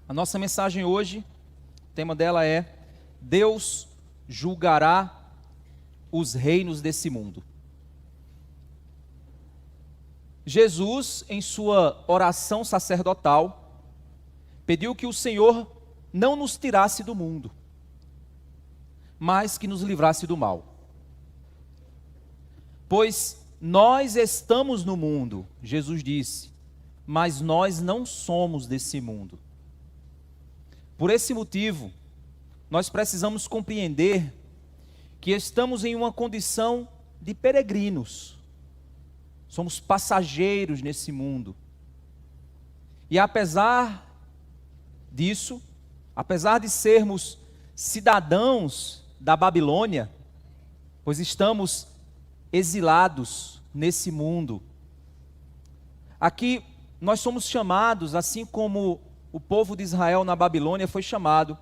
A nossa mensagem hoje, o tema dela é: Deus julgará os reinos desse mundo. Jesus, em sua oração sacerdotal, pediu que o Senhor não nos tirasse do mundo, mas que nos livrasse do mal. Pois nós estamos no mundo, Jesus disse, mas nós não somos desse mundo. Por esse motivo, nós precisamos compreender que estamos em uma condição de peregrinos. Somos passageiros nesse mundo. E apesar disso, apesar de sermos cidadãos da Babilônia, pois estamos exilados nesse mundo, aqui nós somos chamados, assim como o povo de Israel na Babilônia foi chamado,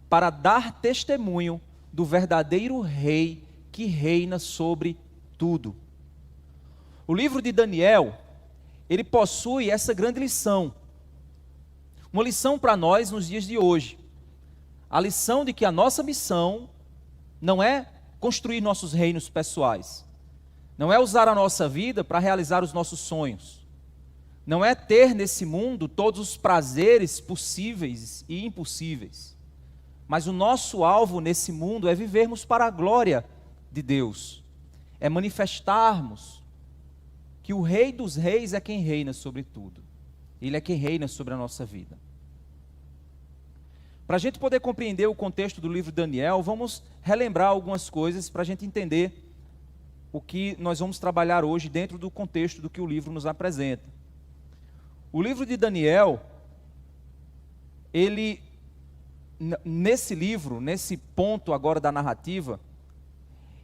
para dar testemunho do verdadeiro rei que reina sobre tudo. O livro de Daniel, ele possui essa grande lição. Uma lição para nós nos dias de hoje. A lição de que a nossa missão não é construir nossos reinos pessoais. Não é usar a nossa vida para realizar os nossos sonhos. Não é ter nesse mundo todos os prazeres possíveis e impossíveis. Mas o nosso alvo nesse mundo é vivermos para a glória de Deus. É manifestarmos que o Rei dos Reis é quem reina sobre tudo. Ele é quem reina sobre a nossa vida. Para a gente poder compreender o contexto do livro de Daniel, vamos relembrar algumas coisas para a gente entender o que nós vamos trabalhar hoje dentro do contexto do que o livro nos apresenta. O livro de Daniel, ele, nesse livro, nesse ponto agora da narrativa,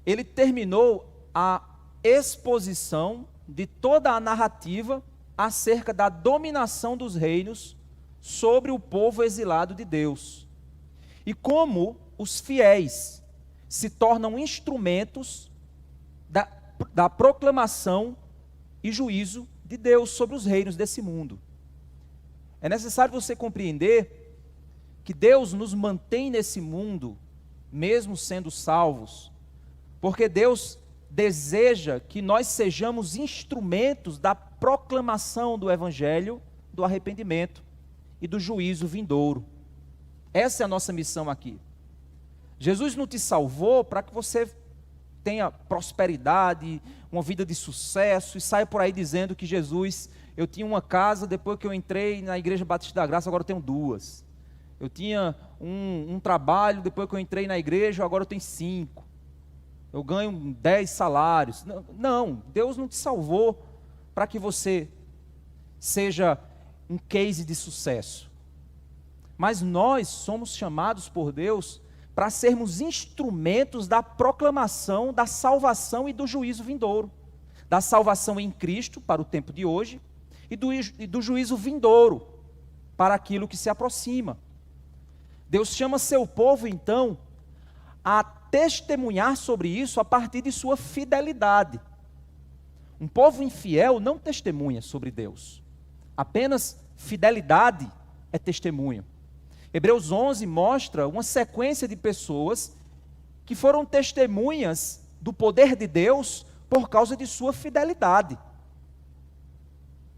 ele terminou a exposição de toda a narrativa acerca da dominação dos reinos sobre o povo exilado de Deus. E como os fiéis se tornam instrumentos da proclamação e juízo de Deus sobre os reinos desse mundo. É necessário você compreender que Deus nos mantém nesse mundo, mesmo sendo salvos, porque Deus deseja que nós sejamos instrumentos da proclamação do Evangelho, do arrependimento e do juízo vindouro. Essa é a nossa missão aqui. Jesus não te salvou para que você tenha prosperidade, uma vida de sucesso e saia por aí dizendo que Jesus, eu tinha uma casa, depois que eu entrei na Igreja Batista da Graça, agora eu tenho duas. Eu tinha um trabalho, depois que eu entrei na igreja, agora eu tenho 5. Eu ganho 10 salários. Não, Deus não te salvou para que você seja um case de sucesso. Mas nós somos chamados por Deus para sermos instrumentos da proclamação, da salvação e do juízo vindouro. Da salvação em Cristo para o tempo de hoje e do juízo vindouro para aquilo que se aproxima. Deus chama seu povo, então, a testemunhar sobre isso a partir de sua fidelidade. Um povo infiel não testemunha sobre Deus. Apenas fidelidade é testemunho. Hebreus 11 mostra uma sequência de pessoas que foram testemunhas do poder de Deus por causa de sua fidelidade.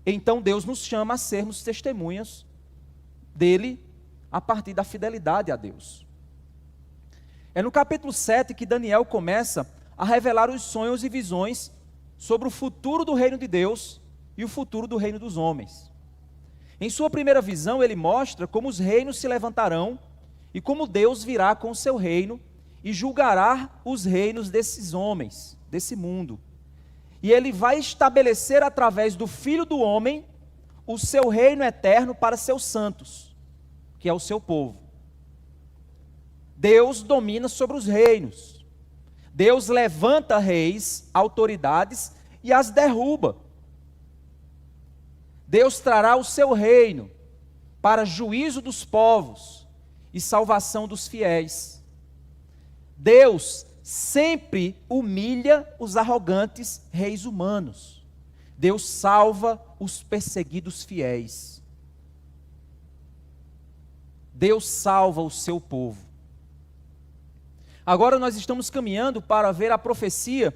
Então Deus nos chama a sermos testemunhas dele a partir da fidelidade a Deus. É no capítulo 7 que Daniel começa a revelar os sonhos e visões sobre o futuro do reino de Deus e o futuro do reino dos homens. Em sua primeira visão, ele mostra como os reinos se levantarão e como Deus virá com o seu reino e julgará os reinos desses homens, desse mundo. E ele vai estabelecer através do Filho do Homem o seu reino eterno para seus santos, que é o seu povo. Deus domina sobre os reinos. Deus levanta reis, autoridades e as derruba. Deus trará o seu reino para juízo dos povos e salvação dos fiéis. Deus sempre humilha os arrogantes reis humanos. Deus salva os perseguidos fiéis. Deus salva o seu povo. Agora nós estamos caminhando para ver a profecia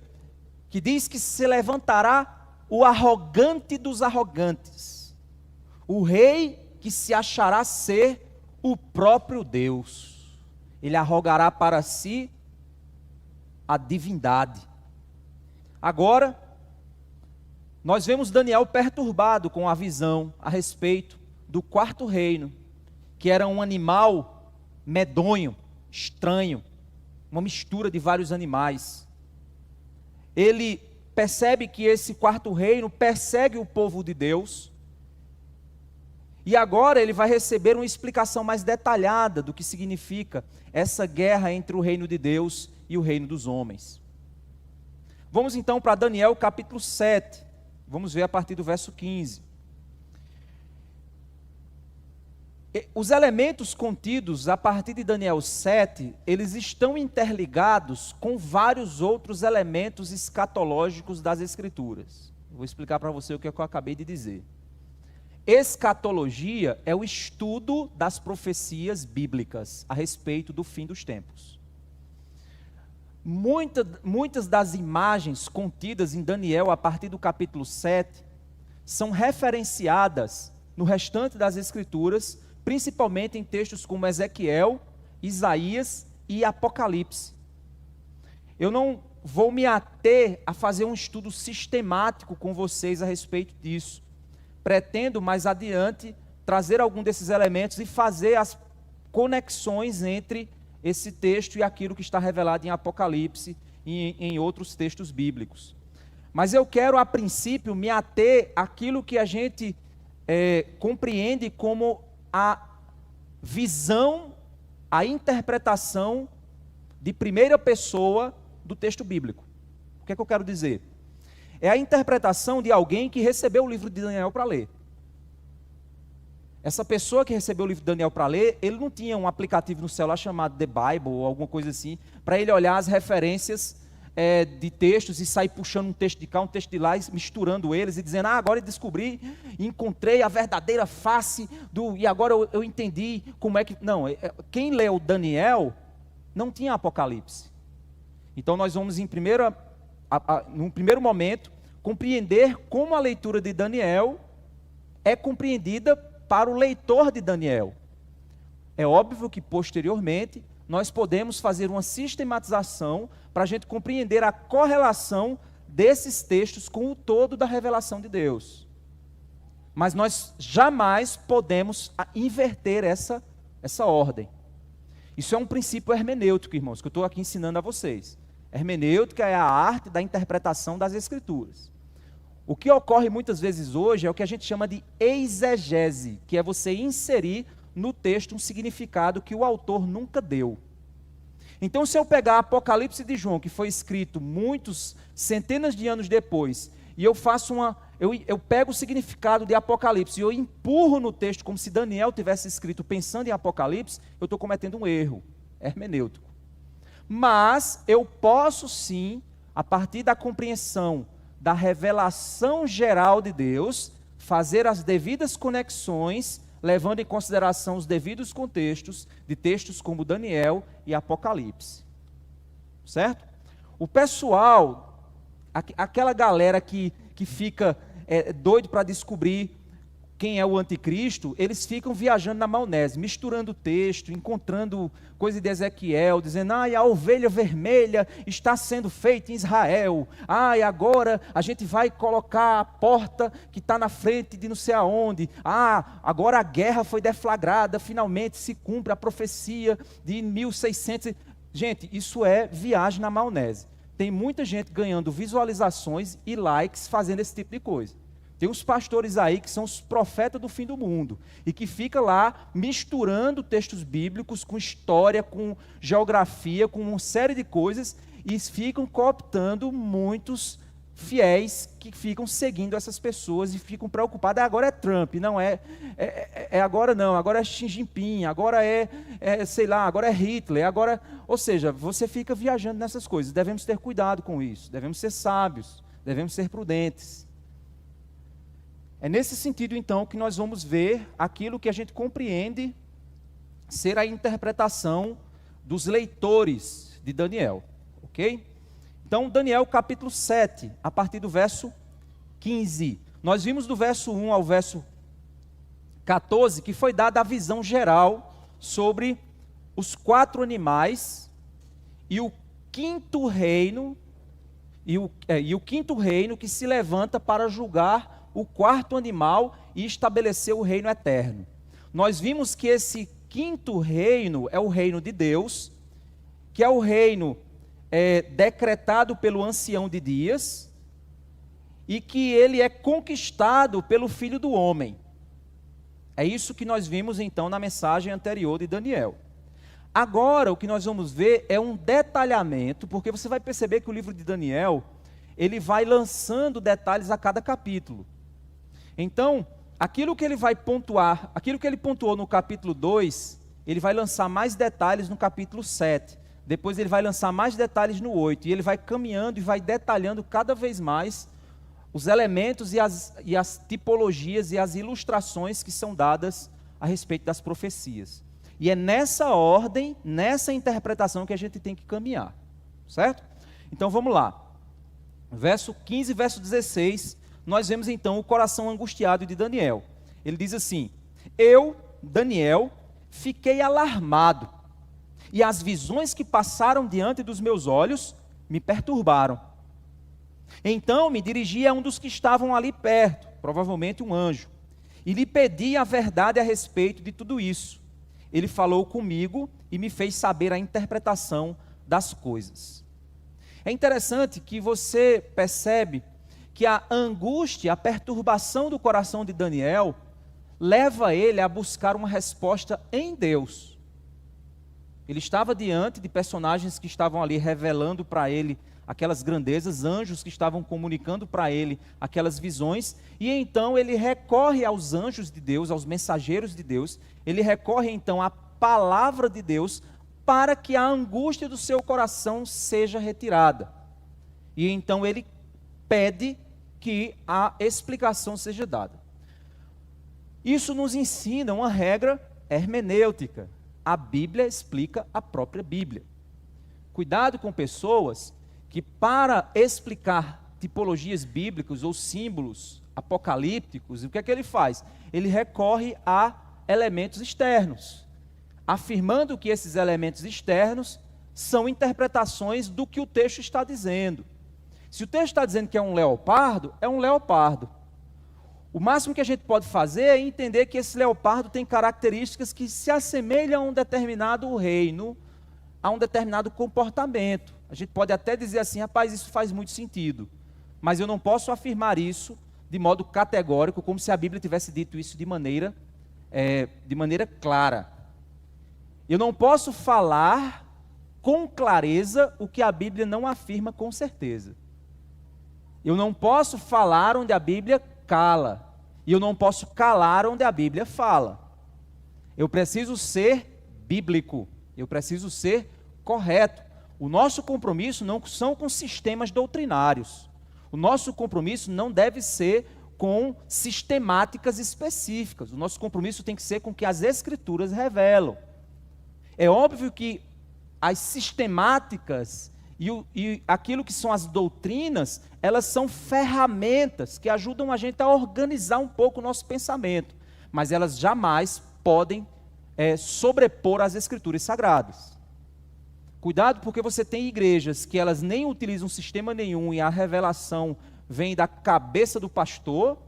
que diz que se levantará o arrogante dos arrogantes, o rei que se achará ser o próprio Deus. Ele arrogará para si a divindade. Agora, nós vemos Daniel perturbado com a visão a respeito do quarto reino, que era um animal medonho, estranho, uma mistura de vários animais. Ele percebe que esse quarto reino persegue o povo de Deus, e agora ele vai receber uma explicação mais detalhada do que significa essa guerra entre o reino de Deus e o reino dos homens. Vamos então para Daniel capítulo 7, vamos ver a partir do verso 15. Os elementos contidos a partir de Daniel 7, eles estão interligados com vários outros elementos escatológicos das Escrituras. Vou explicar para você o que eu acabei de dizer. Escatologia é o estudo das profecias bíblicas a respeito do fim dos tempos. Muitas das imagens contidas em Daniel a partir do capítulo 7 são referenciadas no restante das Escrituras, principalmente em textos como Ezequiel, Isaías e Apocalipse. Eu não vou me ater a fazer um estudo sistemático com vocês a respeito disso. Pretendo mais adiante trazer algum desses elementos e fazer as conexões entre esse texto e aquilo que está revelado em Apocalipse e em outros textos bíblicos. Mas eu quero, a princípio, me ater àquilo que a gente compreende como a visão, a interpretação de primeira pessoa do texto bíblico. O que é que eu quero dizer? É a interpretação de alguém que recebeu o livro de Daniel para ler. Essa pessoa que recebeu o livro de Daniel para ler, ele não tinha um aplicativo no celular chamado The Bible ou alguma coisa assim, para ele olhar as referências de textos e sair puxando um texto de cá, um texto de lá, misturando eles e dizendo, agora eu descobri, encontrei a verdadeira face e agora eu entendi como é que... Não, quem leu Daniel não tinha Apocalipse. Então nós vamos num primeiro momento, compreender como a leitura de Daniel é compreendida para o leitor de Daniel. É óbvio que posteriormente nós podemos fazer uma sistematização para a gente compreender a correlação desses textos com o todo da revelação de Deus. Mas nós jamais podemos inverter essa ordem. Isso é um princípio hermenêutico, irmãos, que eu estou aqui ensinando a vocês. Hermenêutica é a arte da interpretação das Escrituras. O que ocorre muitas vezes hoje é o que a gente chama de exegese, que é você inserir no texto um significado que o autor nunca deu. Então, se eu pegar Apocalipse de João, que foi escrito centenas de anos depois, e eu pego o significado de Apocalipse e eu empurro no texto como se Daniel tivesse escrito pensando em Apocalipse, eu estou cometendo um erro hermenêutico. Mas eu posso sim, a partir da compreensão da revelação geral de Deus, fazer as devidas conexões, levando em consideração os devidos contextos de textos como Daniel e Apocalipse. Certo? O pessoal, aquela galera que fica doido para descobrir quem é o anticristo, eles ficam viajando na maionese, misturando o texto, encontrando coisa de Ezequiel, dizendo, a ovelha vermelha está sendo feita em Israel, e agora a gente vai colocar a porta que está na frente de não sei aonde, agora a guerra foi deflagrada, finalmente se cumpre a profecia de 1600, gente, isso é viagem na maionese. Tem muita gente ganhando visualizações e likes fazendo esse tipo de coisa. Tem uns pastores aí que são os profetas do fim do mundo e que fica lá misturando textos bíblicos com história, com geografia, com uma série de coisas e ficam cooptando muitos fiéis que ficam seguindo essas pessoas e ficam preocupados. Agora é Trump, não agora não, agora é Xi Jinping, agora sei lá, agora é Hitler, agora... Ou seja, você fica viajando nessas coisas. Devemos ter cuidado com isso, devemos ser sábios, devemos ser prudentes. É nesse sentido, então, que nós vamos ver aquilo que a gente compreende ser a interpretação dos leitores de Daniel, ok? Então, Daniel capítulo 7, a partir do verso 15. Nós vimos do verso 1 ao verso 14, que foi dada a visão geral sobre os 4 animais e o quinto reino, e o quinto reino que se levanta para julgar o 4º animal e estabelecer o reino eterno. Nós vimos que esse quinto reino é o reino de Deus, que é o reino decretado pelo ancião de dias, e que ele é conquistado pelo Filho do Homem. É isso que nós vimos então na mensagem anterior de Daniel. Agora o que nós vamos ver é um detalhamento, porque você vai perceber que o livro de Daniel, ele vai lançando detalhes a cada capítulo. Então, aquilo que ele vai pontuar, aquilo que ele pontuou no capítulo 2, ele vai lançar mais detalhes no capítulo 7. Depois ele vai lançar mais detalhes no 8. E ele vai caminhando e vai detalhando cada vez mais os elementos e as tipologias e as ilustrações que são dadas a respeito das profecias. E é nessa ordem, nessa interpretação que a gente tem que caminhar. Certo? Então vamos lá. Verso 15 e verso 16, nós vemos então o coração angustiado de Daniel. Ele diz assim: eu, Daniel, fiquei alarmado, e as visões que passaram diante dos meus olhos me perturbaram. Então me dirigi a um dos que estavam ali perto, provavelmente um anjo, e lhe pedi a verdade a respeito de tudo isso. Ele falou comigo e me fez saber a interpretação das coisas. É interessante que você percebe que a angústia, a perturbação do coração de Daniel leva ele a buscar uma resposta em Deus. Ele estava diante de personagens que estavam ali revelando para ele aquelas grandezas, anjos que estavam comunicando para ele aquelas visões, e então ele recorre aos anjos de Deus, aos mensageiros de Deus, ele recorre então à palavra de Deus para que a angústia do seu coração seja retirada. E então ele pede que a explicação seja dada. Isso nos ensina uma regra hermenêutica. A Bíblia explica a própria Bíblia. Cuidado com pessoas que, para explicar tipologias bíblicas ou símbolos apocalípticos, o que é que ele faz? Ele recorre a elementos externos, afirmando que esses elementos externos são interpretações do que o texto está dizendo. Se o texto está dizendo que é um leopardo, é um leopardo. O máximo que a gente pode fazer é entender que esse leopardo tem características que se assemelham a um determinado reino, a um determinado comportamento. A gente pode até dizer assim: rapaz, isso faz muito sentido, mas eu não posso afirmar isso de modo categórico, como se a Bíblia tivesse dito isso de maneira clara. Eu não posso falar com clareza o que a Bíblia não afirma com certeza. Eu não posso falar onde a Bíblia cala, e eu não posso calar onde a Bíblia fala. Eu preciso ser bíblico, eu preciso ser correto. O nosso compromisso não são com sistemas doutrinários. O nosso compromisso não deve ser com sistemáticas específicas. O nosso compromisso tem que ser com o que as Escrituras revelam. É óbvio que as sistemáticas e aquilo que são as doutrinas, elas são ferramentas que ajudam a gente a organizar um pouco o nosso pensamento, mas elas jamais podem sobrepor as Escrituras sagradas. Cuidado, porque você tem igrejas que elas nem utilizam sistema nenhum e a revelação vem da cabeça do pastor,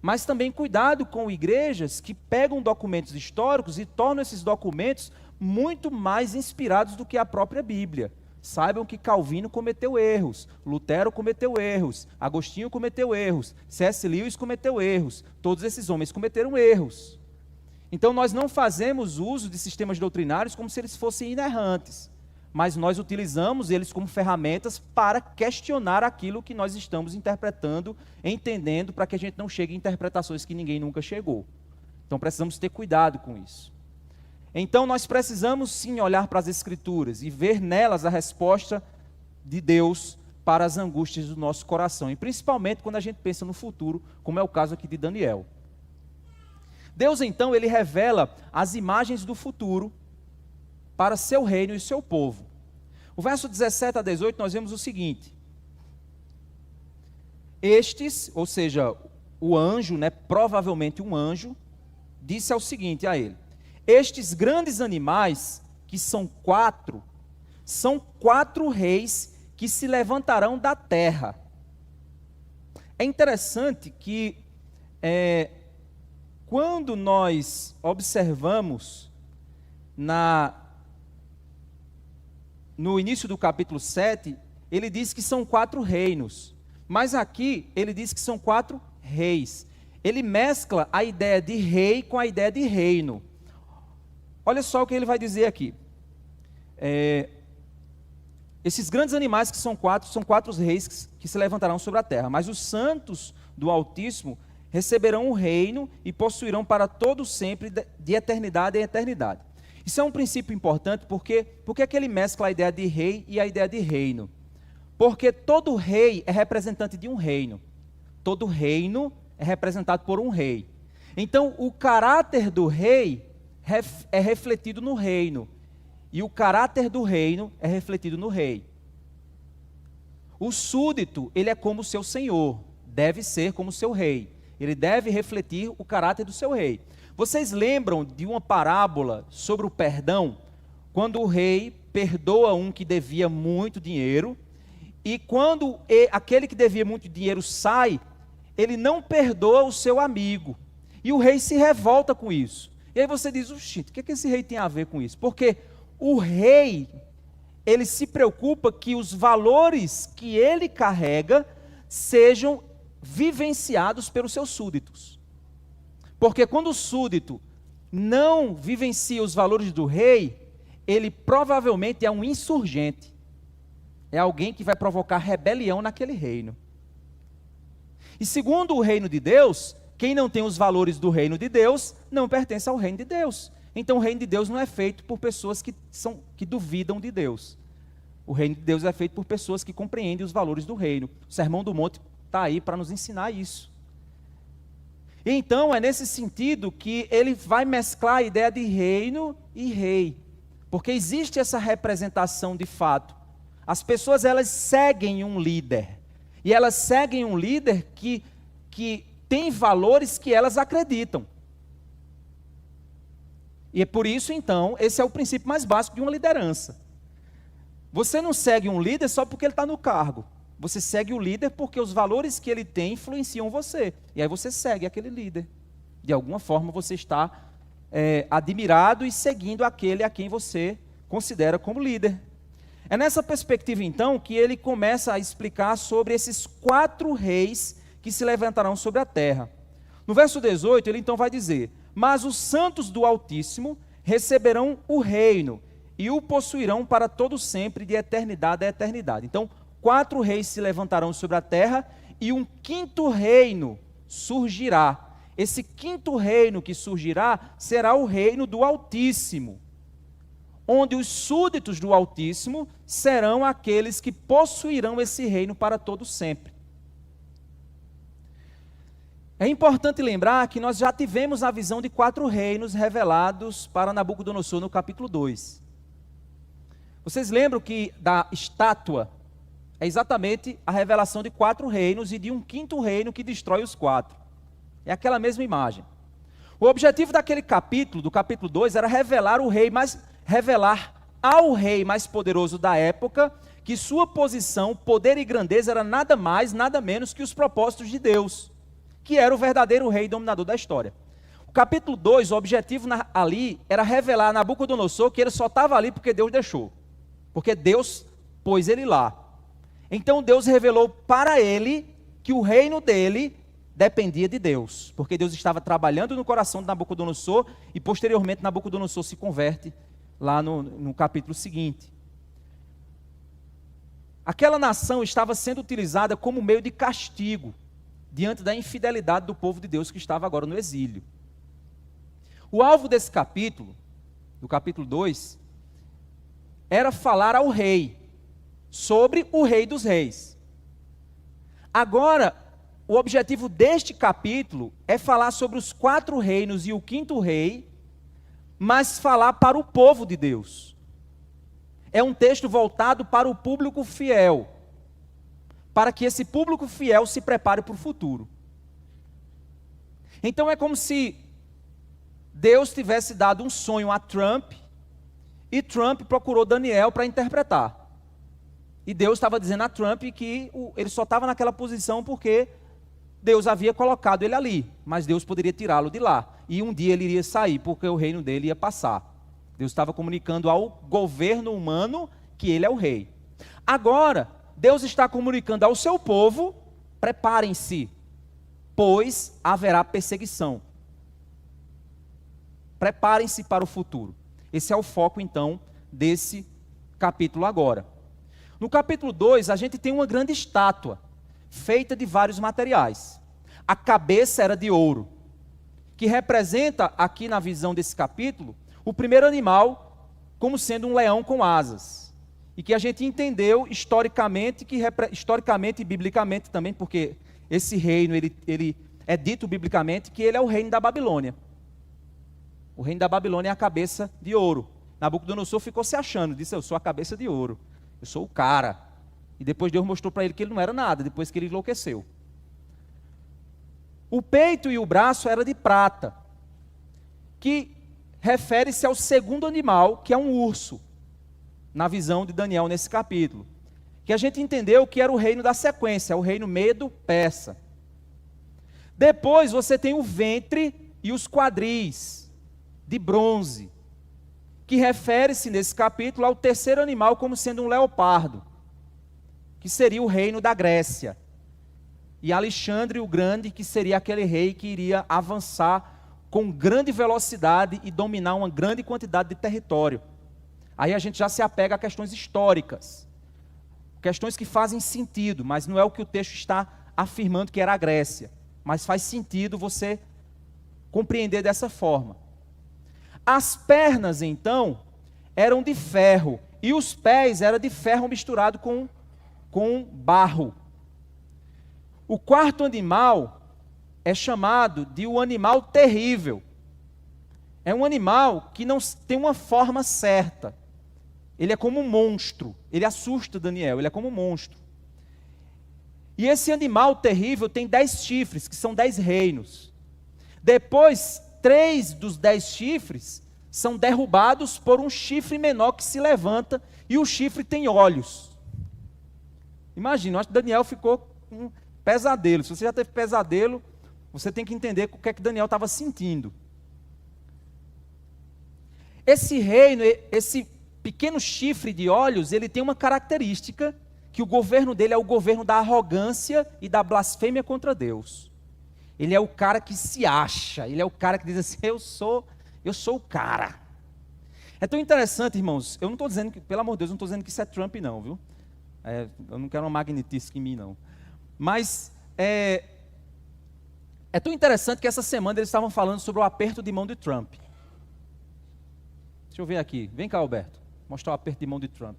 mas também cuidado com igrejas que pegam documentos históricos e tornam esses documentos muito mais inspirados do que a própria Bíblia. Saibam que Calvino cometeu erros, Lutero cometeu erros, Agostinho cometeu erros, C.S. Lewis cometeu erros, todos esses homens cometeram erros. Então nós não fazemos uso de sistemas doutrinários como se eles fossem inerrantes, mas nós utilizamos eles como ferramentas para questionar aquilo que nós estamos interpretando, entendendo, para que a gente não chegue a interpretações que ninguém nunca chegou. Então precisamos ter cuidado com isso. Então nós precisamos sim olhar para as Escrituras e ver nelas a resposta de Deus para as angústias do nosso coração, e principalmente quando a gente pensa no futuro, como é o caso aqui de Daniel. Deus então, ele revela as imagens do futuro para seu reino e seu povo. O verso 17 a 18 nós vemos o seguinte: estes, ou seja, o anjo, provavelmente um anjo, disse ao seguinte a ele: estes grandes animais, que são quatro reis que se levantarão da terra. É interessante que quando nós observamos no início do capítulo 7, ele diz que são 4 reinos, mas aqui ele diz que são 4 reis. Ele mescla a ideia de rei com a ideia de reino. Olha só o que ele vai dizer aqui. Esses grandes animais que são 4 reis que se levantarão sobre a terra, mas os santos do Altíssimo receberão o reino e possuirão para todo sempre, de eternidade em eternidade. Isso é um princípio importante, porque que ele mescla a ideia de rei e a ideia de reino? Porque todo rei é representante de um reino. Todo reino é representado por um rei. Então, o caráter do rei é refletido no reino. E o caráter do reino é refletido no rei. O súdito, ele é como o seu senhor, deve ser como o seu rei. Ele deve refletir o caráter do seu rei. Vocês lembram de uma parábola sobre o perdão? Quando o rei perdoa um que devia muito dinheiro, e quando aquele que devia muito dinheiro sai, ele não perdoa o seu amigo. E o rei se revolta com isso. E aí você diz: oxi, o que esse rei tem a ver com isso? Porque o rei, ele se preocupa que os valores que ele carrega sejam vivenciados pelos seus súditos. Porque quando o súdito não vivencia os valores do rei, ele provavelmente é um insurgente. É alguém que vai provocar rebelião naquele reino. E segundo o reino de Deus, quem não tem os valores do reino de Deus, não pertence ao reino de Deus. Então o reino de Deus não é feito por pessoas que duvidam de Deus. O reino de Deus é feito por pessoas que compreendem os valores do reino. O Sermão do Monte está aí para nos ensinar isso. E então é nesse sentido que ele vai mesclar a ideia de reino e rei. Porque existe essa representação de fato. As pessoas, elas seguem um líder. E elas seguem um líder que tem valores que elas acreditam. E é por isso, então, esse é o princípio mais básico de uma liderança. Você não segue um líder só porque ele está no cargo. Você segue o líder porque os valores que ele tem influenciam você. E aí você segue aquele líder. De alguma forma você está admirado e seguindo aquele a quem você considera como líder. É nessa perspectiva, então, que ele começa a explicar sobre esses 4 reis que se levantarão sobre a terra. No verso 18, ele então vai dizer: mas os santos do Altíssimo receberão o reino e o possuirão para todo sempre, de eternidade a eternidade. Então, 4 reis se levantarão sobre a terra e um 5º reino surgirá. Esse 5º reino que surgirá será o reino do Altíssimo, onde os súditos do Altíssimo serão aqueles que possuirão esse reino para todo sempre. É importante lembrar que nós já tivemos a visão de 4 reinos revelados para Nabucodonosor no capítulo 2. Vocês lembram que da estátua é exatamente a revelação de 4 reinos e de um 5º reino que destrói os 4. É aquela mesma imagem. O objetivo daquele capítulo, do capítulo 2, era revelar ao rei mais poderoso da época que sua posição, poder e grandeza era nada mais, nada menos que os propósitos de Deus, que era o verdadeiro rei dominador da história. O capítulo 2, o objetivo ali era revelar a Nabucodonosor que ele só estava ali porque Deus deixou. Porque Deus pôs ele lá. Então Deus revelou para ele que o reino dele dependia de Deus. Porque Deus estava trabalhando no coração de Nabucodonosor e posteriormente Nabucodonosor se converte lá no capítulo seguinte. Aquela nação estava sendo utilizada como meio de castigo diante da infidelidade do povo de Deus que estava agora no exílio. O alvo desse capítulo, do capítulo 2, era falar ao rei, sobre o rei dos reis. Agora, o objetivo deste capítulo é falar sobre os 4 reinos e o 5º rei, mas falar para o povo de Deus. É um texto voltado para o público fiel, para que esse público fiel se prepare para o futuro. Então é como se Deus tivesse dado um sonho a Trump, e Trump procurou Daniel para interpretar. E Deus estava dizendo a Trump que ele só estava naquela posição porque Deus havia colocado ele ali, mas Deus poderia tirá-lo de lá. E um dia ele iria sair, porque o reino dele ia passar. Deus estava comunicando ao governo humano que ele é o rei. Agora, Deus está comunicando ao seu povo: preparem-se, pois haverá perseguição. Preparem-se para o futuro. Esse é o foco, então, desse capítulo agora. No capítulo 2, a gente tem uma grande estátua, feita de vários materiais. A cabeça era de ouro, que representa, aqui na visão desse capítulo, o primeiro animal como sendo um leão com asas. E que a gente entendeu historicamente e biblicamente também, porque esse reino, ele é dito biblicamente que ele é o reino da Babilônia. O reino da Babilônia é a cabeça de ouro. Nabucodonosor ficou se achando, disse: eu sou a cabeça de ouro, eu sou o cara. E depois Deus mostrou para ele que ele não era nada, depois que ele enlouqueceu. O peito e o braço era de prata, que refere-se ao segundo animal, que é um urso, na visão de Daniel nesse capítulo. Que a gente entendeu que era o reino da sequência, o reino Medo-Persa. Depois você tem o ventre e os quadris, de bronze, que refere-se nesse capítulo ao terceiro animal como sendo um leopardo, que seria o reino da Grécia. E Alexandre o Grande, que seria aquele rei que iria avançar com grande velocidade e dominar uma grande quantidade de território. Aí a gente já se apega a questões históricas, questões que fazem sentido, mas não é o que o texto está afirmando que era a Grécia. Mas faz sentido você compreender dessa forma. As pernas, então, eram de ferro, e os pés eram de ferro misturado com barro. O quarto animal é chamado de o animal terrível. É um animal que não tem uma forma certa. Ele é como um monstro. Ele assusta Daniel, ele é como um monstro. E esse animal terrível tem 10 chifres, que são 10 reinos. Depois, 3 dos 10 chifres são derrubados por um chifre menor que se levanta, e o chifre tem olhos. Imagina, eu acho que Daniel ficou com pesadelo. Se você já teve pesadelo, você tem que entender o que é que Daniel estava sentindo. Esse reino, esse pequeno chifre de olhos, ele tem uma característica, que o governo dele é o governo da arrogância e da blasfêmia contra Deus. Ele é o cara que se acha, ele é o cara que diz assim: eu sou o cara. É tão interessante, irmãos, eu não estou dizendo que, pelo amor de Deus, eu não estou dizendo que isso é Trump não, viu? Eu não quero uma magnetística em mim não. Mas é tão interessante que essa semana eles estavam falando sobre o aperto de mão de Trump. Deixa eu ver aqui, vem cá, Alberto, mostrar o aperto de mão de Trump.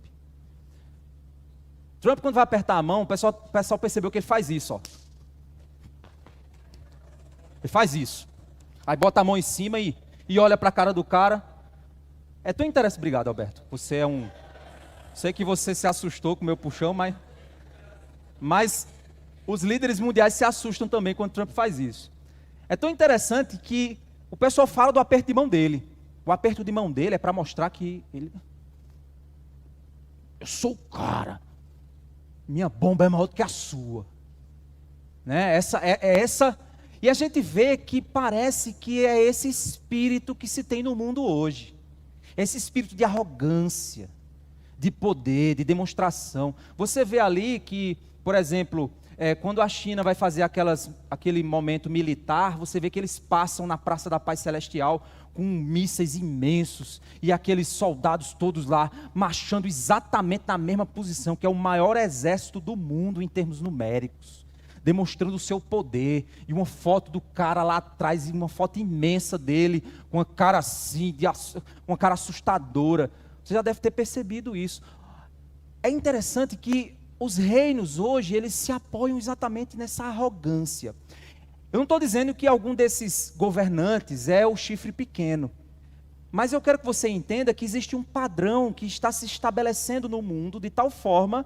Trump, quando vai apertar a mão, o pessoal percebeu que ele faz isso, ó. Ele faz isso. Aí bota a mão em cima e olha para a cara do cara. É tão interessante. Obrigado, Alberto. Você é um... Sei que você se assustou com o meu puxão, mas os líderes mundiais se assustam também quando Trump faz isso. É tão interessante que o pessoal fala do aperto de mão dele. O aperto de mão dele é para mostrar que ele... Eu sou o cara. Minha bomba é maior do que a sua. Né? Essa... E a gente vê que parece que é esse espírito que se tem no mundo hoje. Esse espírito de arrogância, de poder, de demonstração. Você vê ali que, por exemplo, quando a China vai fazer aquele momento militar, você vê que eles passam na Praça da Paz Celestial com mísseis imensos e aqueles soldados todos lá marchando exatamente na mesma posição, que é o maior exército do mundo em termos numéricos, demonstrando o seu poder, e uma foto do cara lá atrás, e uma foto imensa dele, com uma cara assim, uma cara assustadora. Você já deve ter percebido isso. É interessante que os reinos hoje, eles se apoiam exatamente nessa arrogância. Eu não estou dizendo que algum desses governantes é o chifre pequeno, mas eu quero que você entenda que existe um padrão que está se estabelecendo no mundo, de tal forma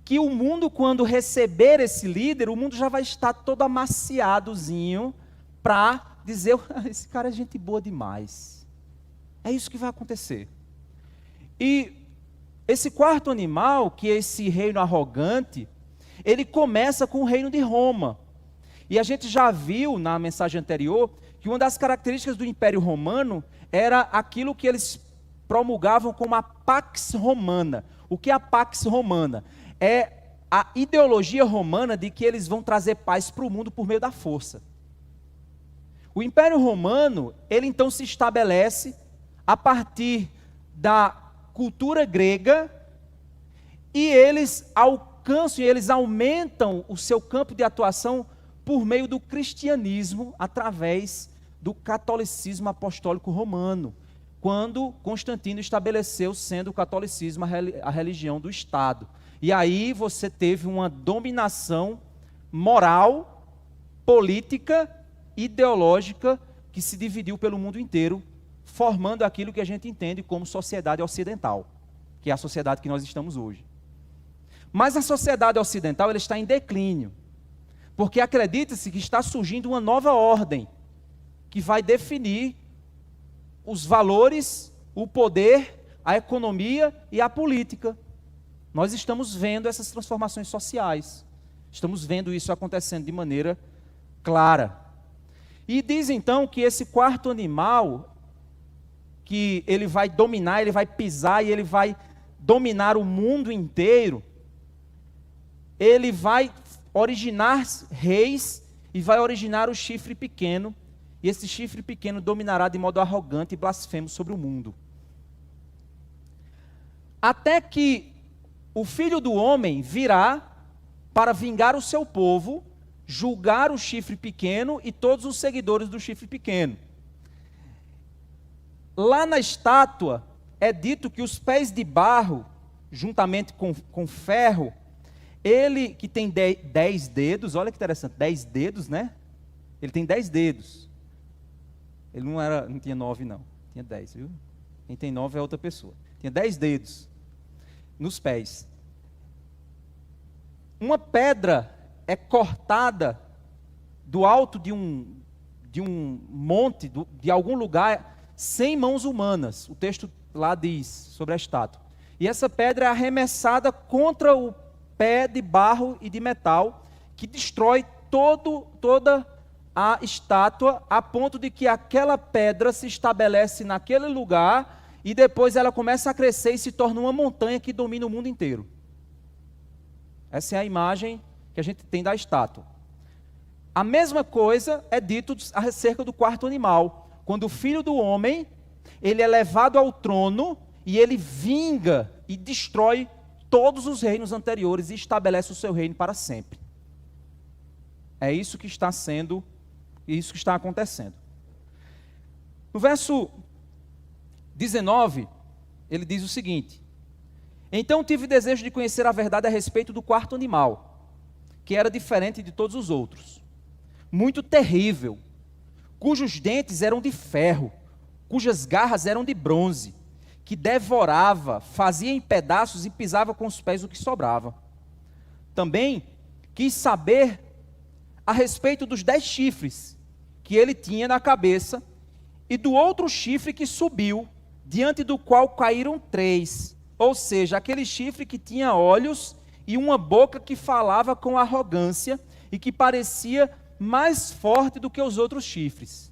que o mundo, quando receber esse líder, o mundo já vai estar todo amaciadozinho para dizer, esse cara é gente boa demais. É isso que vai acontecer. E esse quarto animal, que é esse reino arrogante, ele começa com o reino de Roma. E a gente já viu na mensagem anterior que uma das características do Império Romano era aquilo que eles promulgavam como a Pax Romana. O que é a Pax Romana? É a ideologia romana de que eles vão trazer paz para o mundo por meio da força. O Império Romano, ele então se estabelece a partir da cultura grega e eles alcançam, eles aumentam o seu campo de atuação por meio do cristianismo, através do catolicismo apostólico romano, quando Constantino estabeleceu, sendo o catolicismo a religião do Estado. E aí você teve uma dominação moral, política, ideológica, que se dividiu pelo mundo inteiro, formando aquilo que a gente entende como sociedade ocidental, que é a sociedade que nós estamos hoje. Mas a sociedade ocidental ela está em declínio, porque acredita-se que está surgindo uma nova ordem, que vai definir os valores, o poder, a economia e a política. Nós estamos vendo essas transformações sociais, estamos vendo isso acontecendo de maneira clara. E diz então que esse quarto animal, que ele vai dominar, ele vai pisar e ele vai dominar o mundo inteiro, ele vai originar reis e vai originar o chifre pequeno, e esse chifre pequeno dominará de modo arrogante e blasfemo sobre o mundo. Até que o Filho do Homem virá para vingar o seu povo, julgar o chifre pequeno e todos os seguidores do chifre pequeno. Lá na estátua é dito que os pés de barro, juntamente com ferro, ele que tem 10 dedos, olha que interessante, 10 dedos, né? Ele tem 10 dedos. Ele não tinha 9 não, tinha 10, viu? Quem tem 9 é outra pessoa. Tinha 10 dedos nos pés. Uma pedra é cortada do alto de um monte, de algum lugar, sem mãos humanas. O texto lá diz sobre a estátua. E essa pedra é arremessada contra o pé de barro e de metal, que destrói toda a estátua, a ponto de que aquela pedra se estabelece naquele lugar e depois ela começa a crescer e se torna uma montanha que domina o mundo inteiro. Essa é a imagem que a gente tem da estátua. A mesma coisa é dito acerca do quarto animal, quando o Filho do Homem, ele é levado ao trono e ele vinga e destrói todos os reinos anteriores e estabelece o seu reino para sempre. É isso que está sendo, isso que está acontecendo. No verso 19, ele diz o seguinte: então tive desejo de conhecer a verdade a respeito do quarto animal, que era diferente de todos os outros, muito terrível, cujos dentes eram de ferro, cujas garras eram de bronze, que devorava, fazia em pedaços e pisava com os pés o que sobrava. Também quis saber a respeito dos 10 chifres que ele tinha na cabeça e do outro chifre que subiu, diante do qual caíram 3, ou seja, aquele chifre que tinha olhos e uma boca que falava com arrogância e que parecia mais forte do que os outros chifres.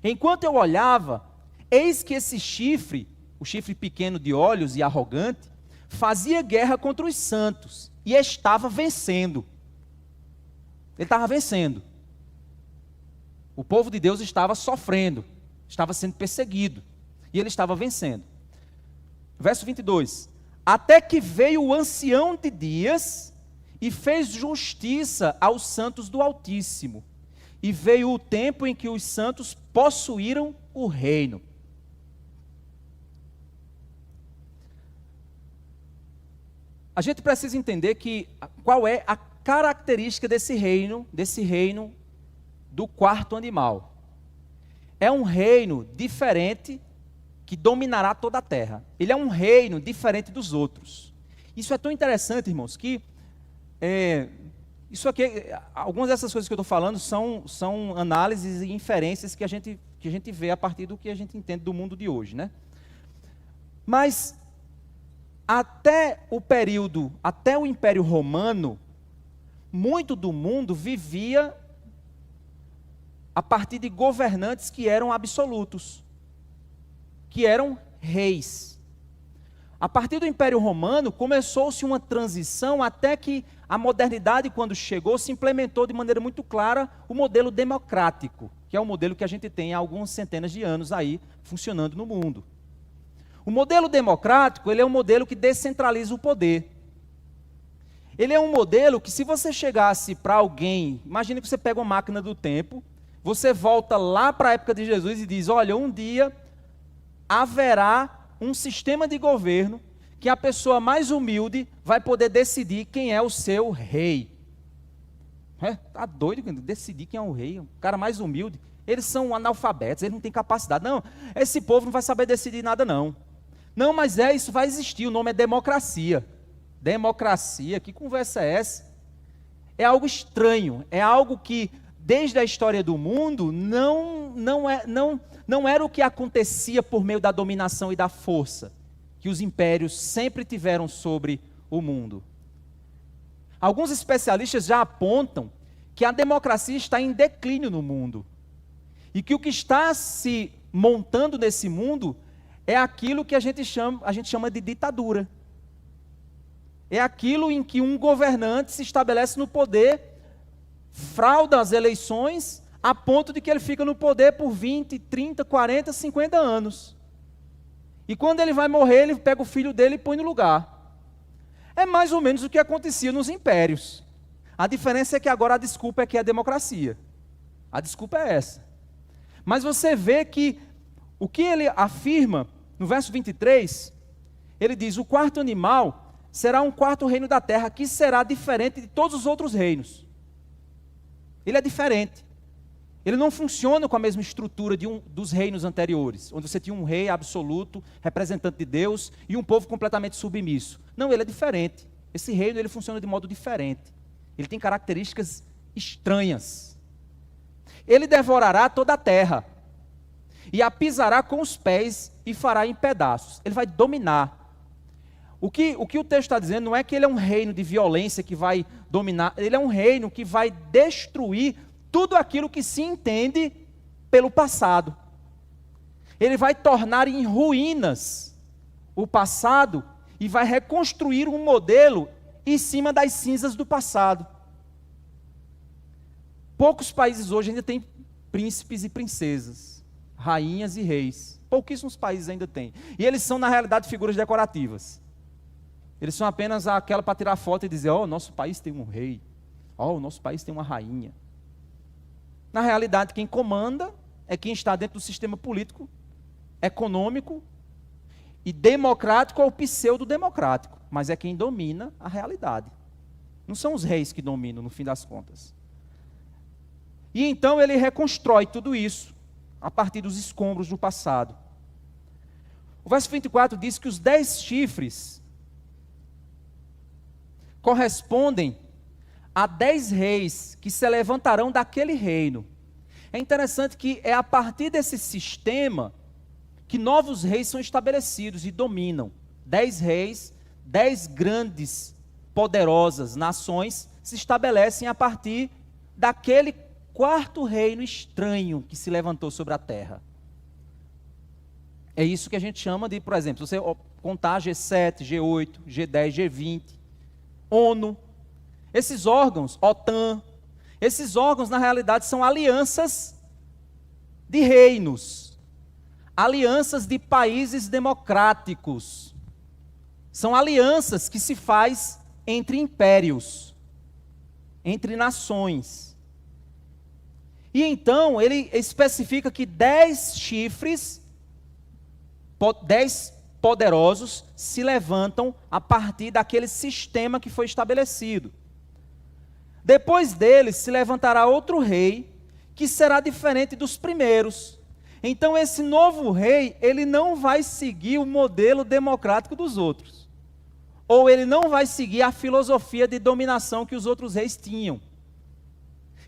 Enquanto eu olhava, eis que esse chifre, o chifre pequeno de olhos e arrogante, fazia guerra contra os santos e estava vencendo. Ele estava vencendo. O povo de Deus estava sofrendo, estava sendo perseguido, e ele estava vencendo. Verso 22. Até que veio o ancião de dias e fez justiça aos santos do Altíssimo, e veio o tempo em que os santos possuíram o reino. a gente precisa entender qual é a característica desse reino do quarto animal. É um reino diferente que dominará toda a terra. Ele é um reino diferente dos outros. Isso é tão interessante, irmãos, que isso aqui, algumas dessas coisas que eu estou falando são análises e inferências que a gente vê a partir do que a gente entende do mundo de hoje, né? Mas até o Império Romano, muito do mundo vivia a partir de governantes que eram absolutos, que eram reis. A partir do Império Romano, começou-se uma transição até que a modernidade, quando chegou, se implementou de maneira muito clara o modelo democrático, que é o modelo que a gente tem há algumas centenas de anos aí funcionando no mundo. O modelo democrático, ele é um modelo que descentraliza o poder. Ele é um modelo que, se você chegasse para alguém, imagine que você pega uma máquina do tempo, você volta lá para a época de Jesus e diz, olha, um dia haverá um sistema de governo que a pessoa mais humilde vai poder decidir quem é o seu rei. Tá doido decidir quem é o rei? O cara mais humilde. Eles são analfabetos, eles não têm capacidade. Não, esse povo não vai saber decidir nada, não. Não, mas isso vai existir, o nome é democracia. Democracia, que conversa é essa? É algo estranho, é algo que, desde a história do mundo, não era o que acontecia por meio da dominação e da força, que os impérios sempre tiveram sobre o mundo. Alguns especialistas já apontam que a democracia está em declínio no mundo, e que o que está se montando nesse mundo é aquilo que a gente chama de ditadura. É aquilo em que um governante se estabelece no poder, frauda as eleições, a ponto de que ele fica no poder por 20, 30, 40, 50 anos. E quando ele vai morrer, ele pega o filho dele e põe no lugar. É mais ou menos o que acontecia nos impérios. A diferença é que agora a desculpa é que é a democracia. A desculpa é essa. Mas você vê que o que ele afirma no verso 23, ele diz, o quarto animal será um quarto reino da terra, que será diferente de todos os outros reinos. Ele é diferente. Ele não funciona com a mesma estrutura dos reinos anteriores, onde você tinha um rei absoluto, representante de Deus, e um povo completamente submisso. Não, ele é diferente. Esse reino, ele funciona de modo diferente. Ele tem características estranhas. Ele devorará toda a terra, e a pisará com os pés, e fará em pedaços. Ele vai dominar. O que o texto está dizendo não é que ele é um reino de violência que vai dominar, ele é um reino que vai destruir tudo aquilo que se entende pelo passado. Ele vai tornar em ruínas o passado e vai reconstruir um modelo em cima das cinzas do passado. Poucos países hoje ainda têm príncipes e princesas, rainhas e reis. Pouquíssimos países ainda têm. E eles são, na realidade, figuras decorativas. Eles são apenas aquela para tirar foto e dizer, nosso país tem um rei. O nosso país tem uma rainha. Na realidade, quem comanda é quem está dentro do sistema político, econômico e democrático ou pseudo-democrático. Mas é quem domina a realidade. Não são os reis que dominam, no fim das contas. E então ele reconstrói tudo isso a partir dos escombros do passado. O verso 24 diz que os 10 chifres correspondem a 10 reis que se levantarão daquele reino. É interessante que é a partir desse sistema que novos reis são estabelecidos e dominam. 10 reis, 10 grandes, poderosas nações se estabelecem a partir daquele quarto reino estranho que se levantou sobre a terra. É isso que a gente chama de, por exemplo, se você contar G7, G8, G10, G20, ONU, esses órgãos, OTAN, esses órgãos na realidade são alianças de reinos, alianças de países democráticos, são alianças que se faz entre impérios, entre nações. E então ele especifica que 10 chifres, 10 poderosos se levantam a partir daquele sistema que foi estabelecido. Depois deles se levantará outro rei, que será diferente dos primeiros. Então esse novo rei, ele não vai seguir o modelo democrático dos outros. Ou ele não vai seguir a filosofia de dominação que os outros reis tinham.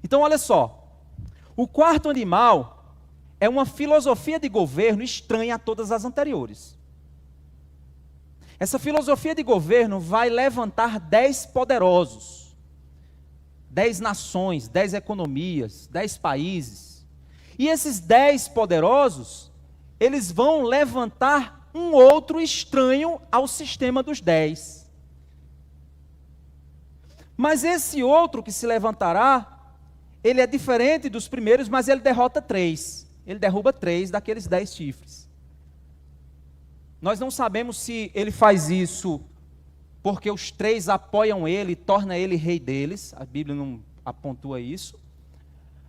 Então olha só, o quarto animal é uma filosofia de governo estranha a todas as anteriores. Essa filosofia de governo vai levantar 10 poderosos, 10 nações, 10 economias, 10 países. E esses 10 poderosos, eles vão levantar um outro estranho ao sistema dos 10. Mas esse outro que se levantará, ele é diferente dos primeiros, mas ele derrota 3. Ele derruba 3 daqueles 10 chifres. Nós não sabemos se ele faz isso porque os 3 apoiam ele, torna ele rei deles. A Bíblia não apontua isso.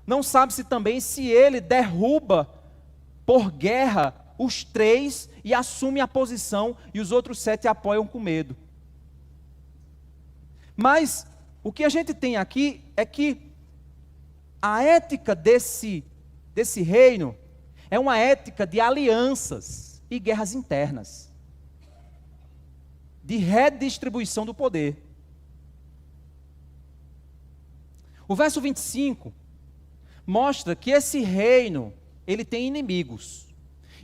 Não sabe-se também se ele derruba por guerra os 3 e assume a posição e os outros 7 apoiam com medo. Mas o que a gente tem aqui é que a ética desse reino é uma ética de alianças e guerras internas, de redistribuição do poder. O verso 25 mostra que esse reino, ele tem inimigos.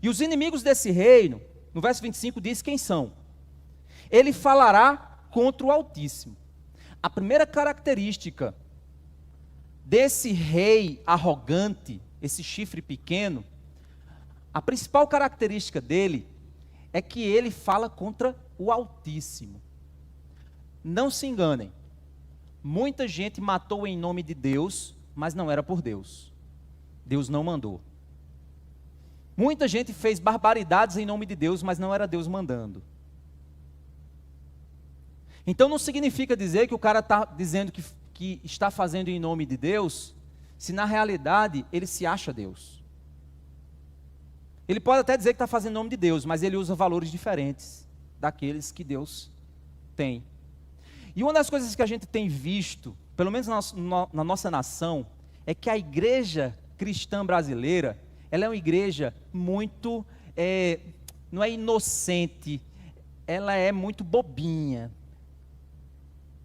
E os inimigos desse reino, no verso 25 diz quem são. Ele falará contra o Altíssimo. A primeira característica desse rei arrogante, esse chifre pequeno, a principal característica dele é que ele fala contra o Altíssimo. Não se enganem, muita gente matou em nome de Deus, mas não era por Deus. Deus não mandou. Muita gente fez barbaridades em nome de Deus, mas não era Deus mandando. Então não significa dizer que o cara está dizendo que está fazendo em nome de Deus, se na realidade ele se acha Deus. Ele pode até dizer que está fazendo em nome de Deus, mas ele usa valores diferentes daqueles que Deus tem. E uma das coisas que a gente tem visto, pelo menos na nossa nação, é que a igreja cristã brasileira, ela é uma igreja muito, não é inocente, ela é muito bobinha,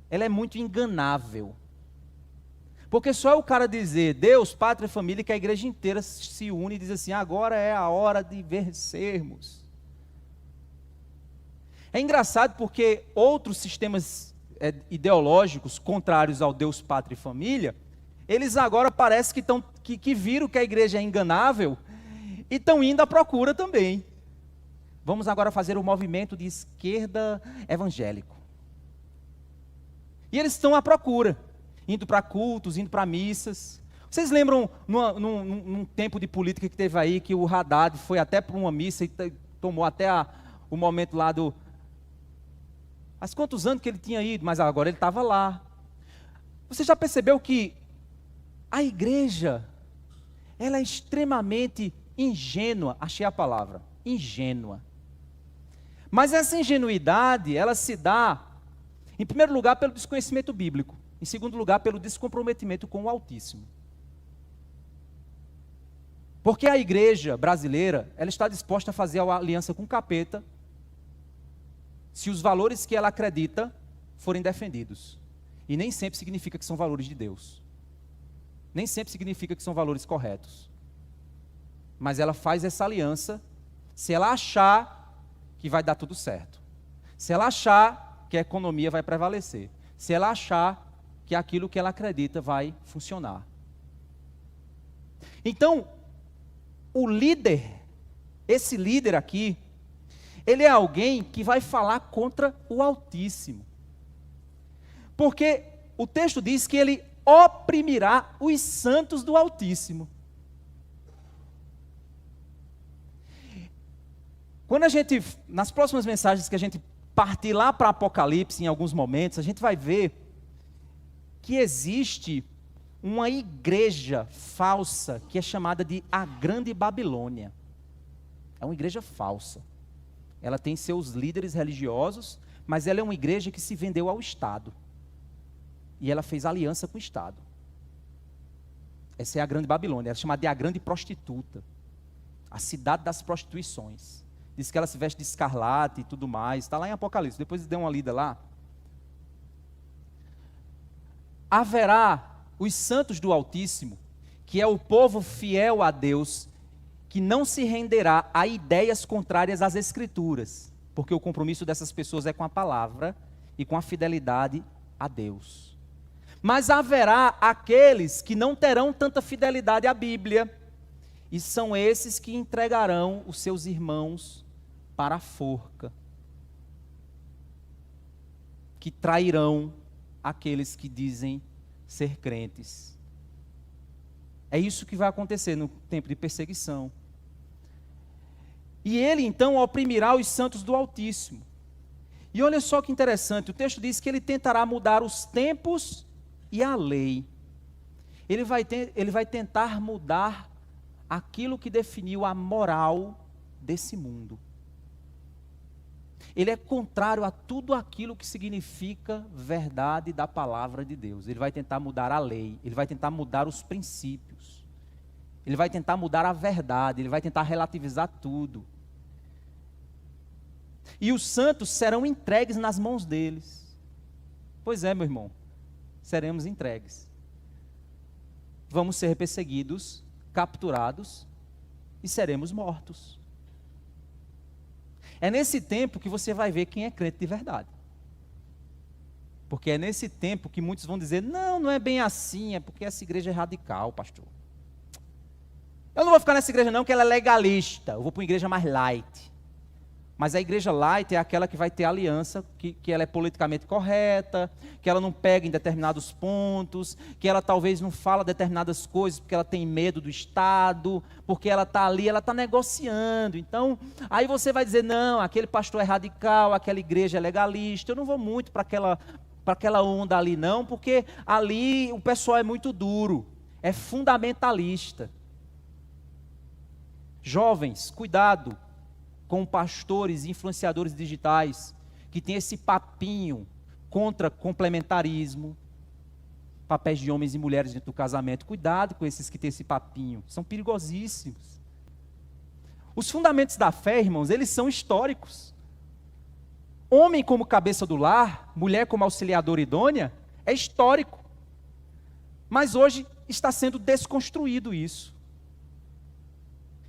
ela é muito enganável. Porque só é o cara dizer Deus, pátria e família, que a igreja inteira se une e diz assim, agora é a hora de vencermos. É engraçado porque outros sistemas ideológicos contrários ao Deus, pátria e família, eles agora parece que viram que a igreja é enganável e estão indo à procura também. Vamos agora fazer o movimento de esquerda evangélico. E eles estão à procura, indo para cultos, indo para missas. Vocês lembram num tempo de política que teve aí, que o Haddad foi até para uma missa e tomou até o momento lá do... Há quantos anos que ele tinha ido, mas agora ele estava lá. Você já percebeu que a igreja, ela é extremamente ingênua, achei a palavra, ingênua. Mas essa ingenuidade, ela se dá, em primeiro lugar, pelo desconhecimento bíblico. Em segundo lugar, pelo descomprometimento com o Altíssimo. Porque a igreja brasileira, ela está disposta a fazer a aliança com o capeta, se os valores que ela acredita forem defendidos. E nem sempre significa que são valores de Deus. Nem sempre significa que são valores corretos. Mas ela faz essa aliança se ela achar que vai dar tudo certo. Se ela achar que a economia vai prevalecer. Se ela achar que aquilo que ela acredita vai funcionar. Então, o líder, esse líder aqui, ele é alguém que vai falar contra o Altíssimo. Porque o texto diz que ele oprimirá os santos do Altíssimo. Quando a gente, nas próximas mensagens que a gente partir lá para Apocalipse, em alguns momentos, a gente vai ver que existe uma igreja falsa que é chamada de a Grande Babilônia. É uma igreja falsa. ela tem seus líderes religiosos, mas ela é uma igreja que se vendeu ao Estado. E ela fez aliança com o Estado. Essa é a grande Babilônia, ela é chamada de a grande prostituta. A cidade das prostituições. Diz que ela se veste de escarlate e tudo mais. Está lá em Apocalipse, depois dê uma lida lá. Haverá os santos do Altíssimo, que é o povo fiel a Deus, que não se renderá a ideias contrárias às Escrituras, porque o compromisso dessas pessoas é com a palavra e com a fidelidade a Deus. Mas haverá aqueles que não terão tanta fidelidade à Bíblia, e são esses que entregarão os seus irmãos para a forca, que trairão aqueles que dizem ser crentes. É isso que vai acontecer no tempo de perseguição. E ele então oprimirá os santos do Altíssimo. E olha só que interessante, o texto diz que ele tentará mudar os tempos e a lei. Ele vai tentar mudar aquilo que definiu a moral desse mundo. Ele é contrário a tudo aquilo que significa verdade da palavra de Deus. Ele vai tentar mudar a lei, ele vai tentar mudar os princípios, ele vai tentar mudar a verdade, ele vai tentar relativizar tudo. E os santos serão entregues nas mãos deles. Pois é, meu irmão, seremos entregues. Vamos ser perseguidos, capturados e seremos mortos. É nesse tempo que você vai ver quem é crente de verdade. Porque é nesse tempo que muitos vão dizer, não é bem assim, é porque essa igreja é radical, pastor. Eu não vou ficar nessa igreja não, que ela é legalista, eu vou para uma igreja mais light. Mas a igreja light é aquela que vai ter aliança, que ela é politicamente correta, que ela não pega em determinados pontos, que ela talvez não fala determinadas coisas porque ela tem medo do Estado, porque ela está ali, ela está negociando. Então, aí você vai dizer, não, aquele pastor é radical, aquela igreja é legalista, eu não vou muito para aquela onda ali não, porque ali o pessoal é muito duro, é fundamentalista. Jovens, cuidado com pastores e influenciadores digitais que tem esse papinho contra complementarismo, papéis de homens e mulheres dentro do casamento. Cuidado com esses que têm esse papinho, são perigosíssimos. Os fundamentos da fé, irmãos, eles são históricos. Homem como cabeça do lar, mulher como auxiliadora idônea, é histórico. Mas hoje está sendo desconstruído isso.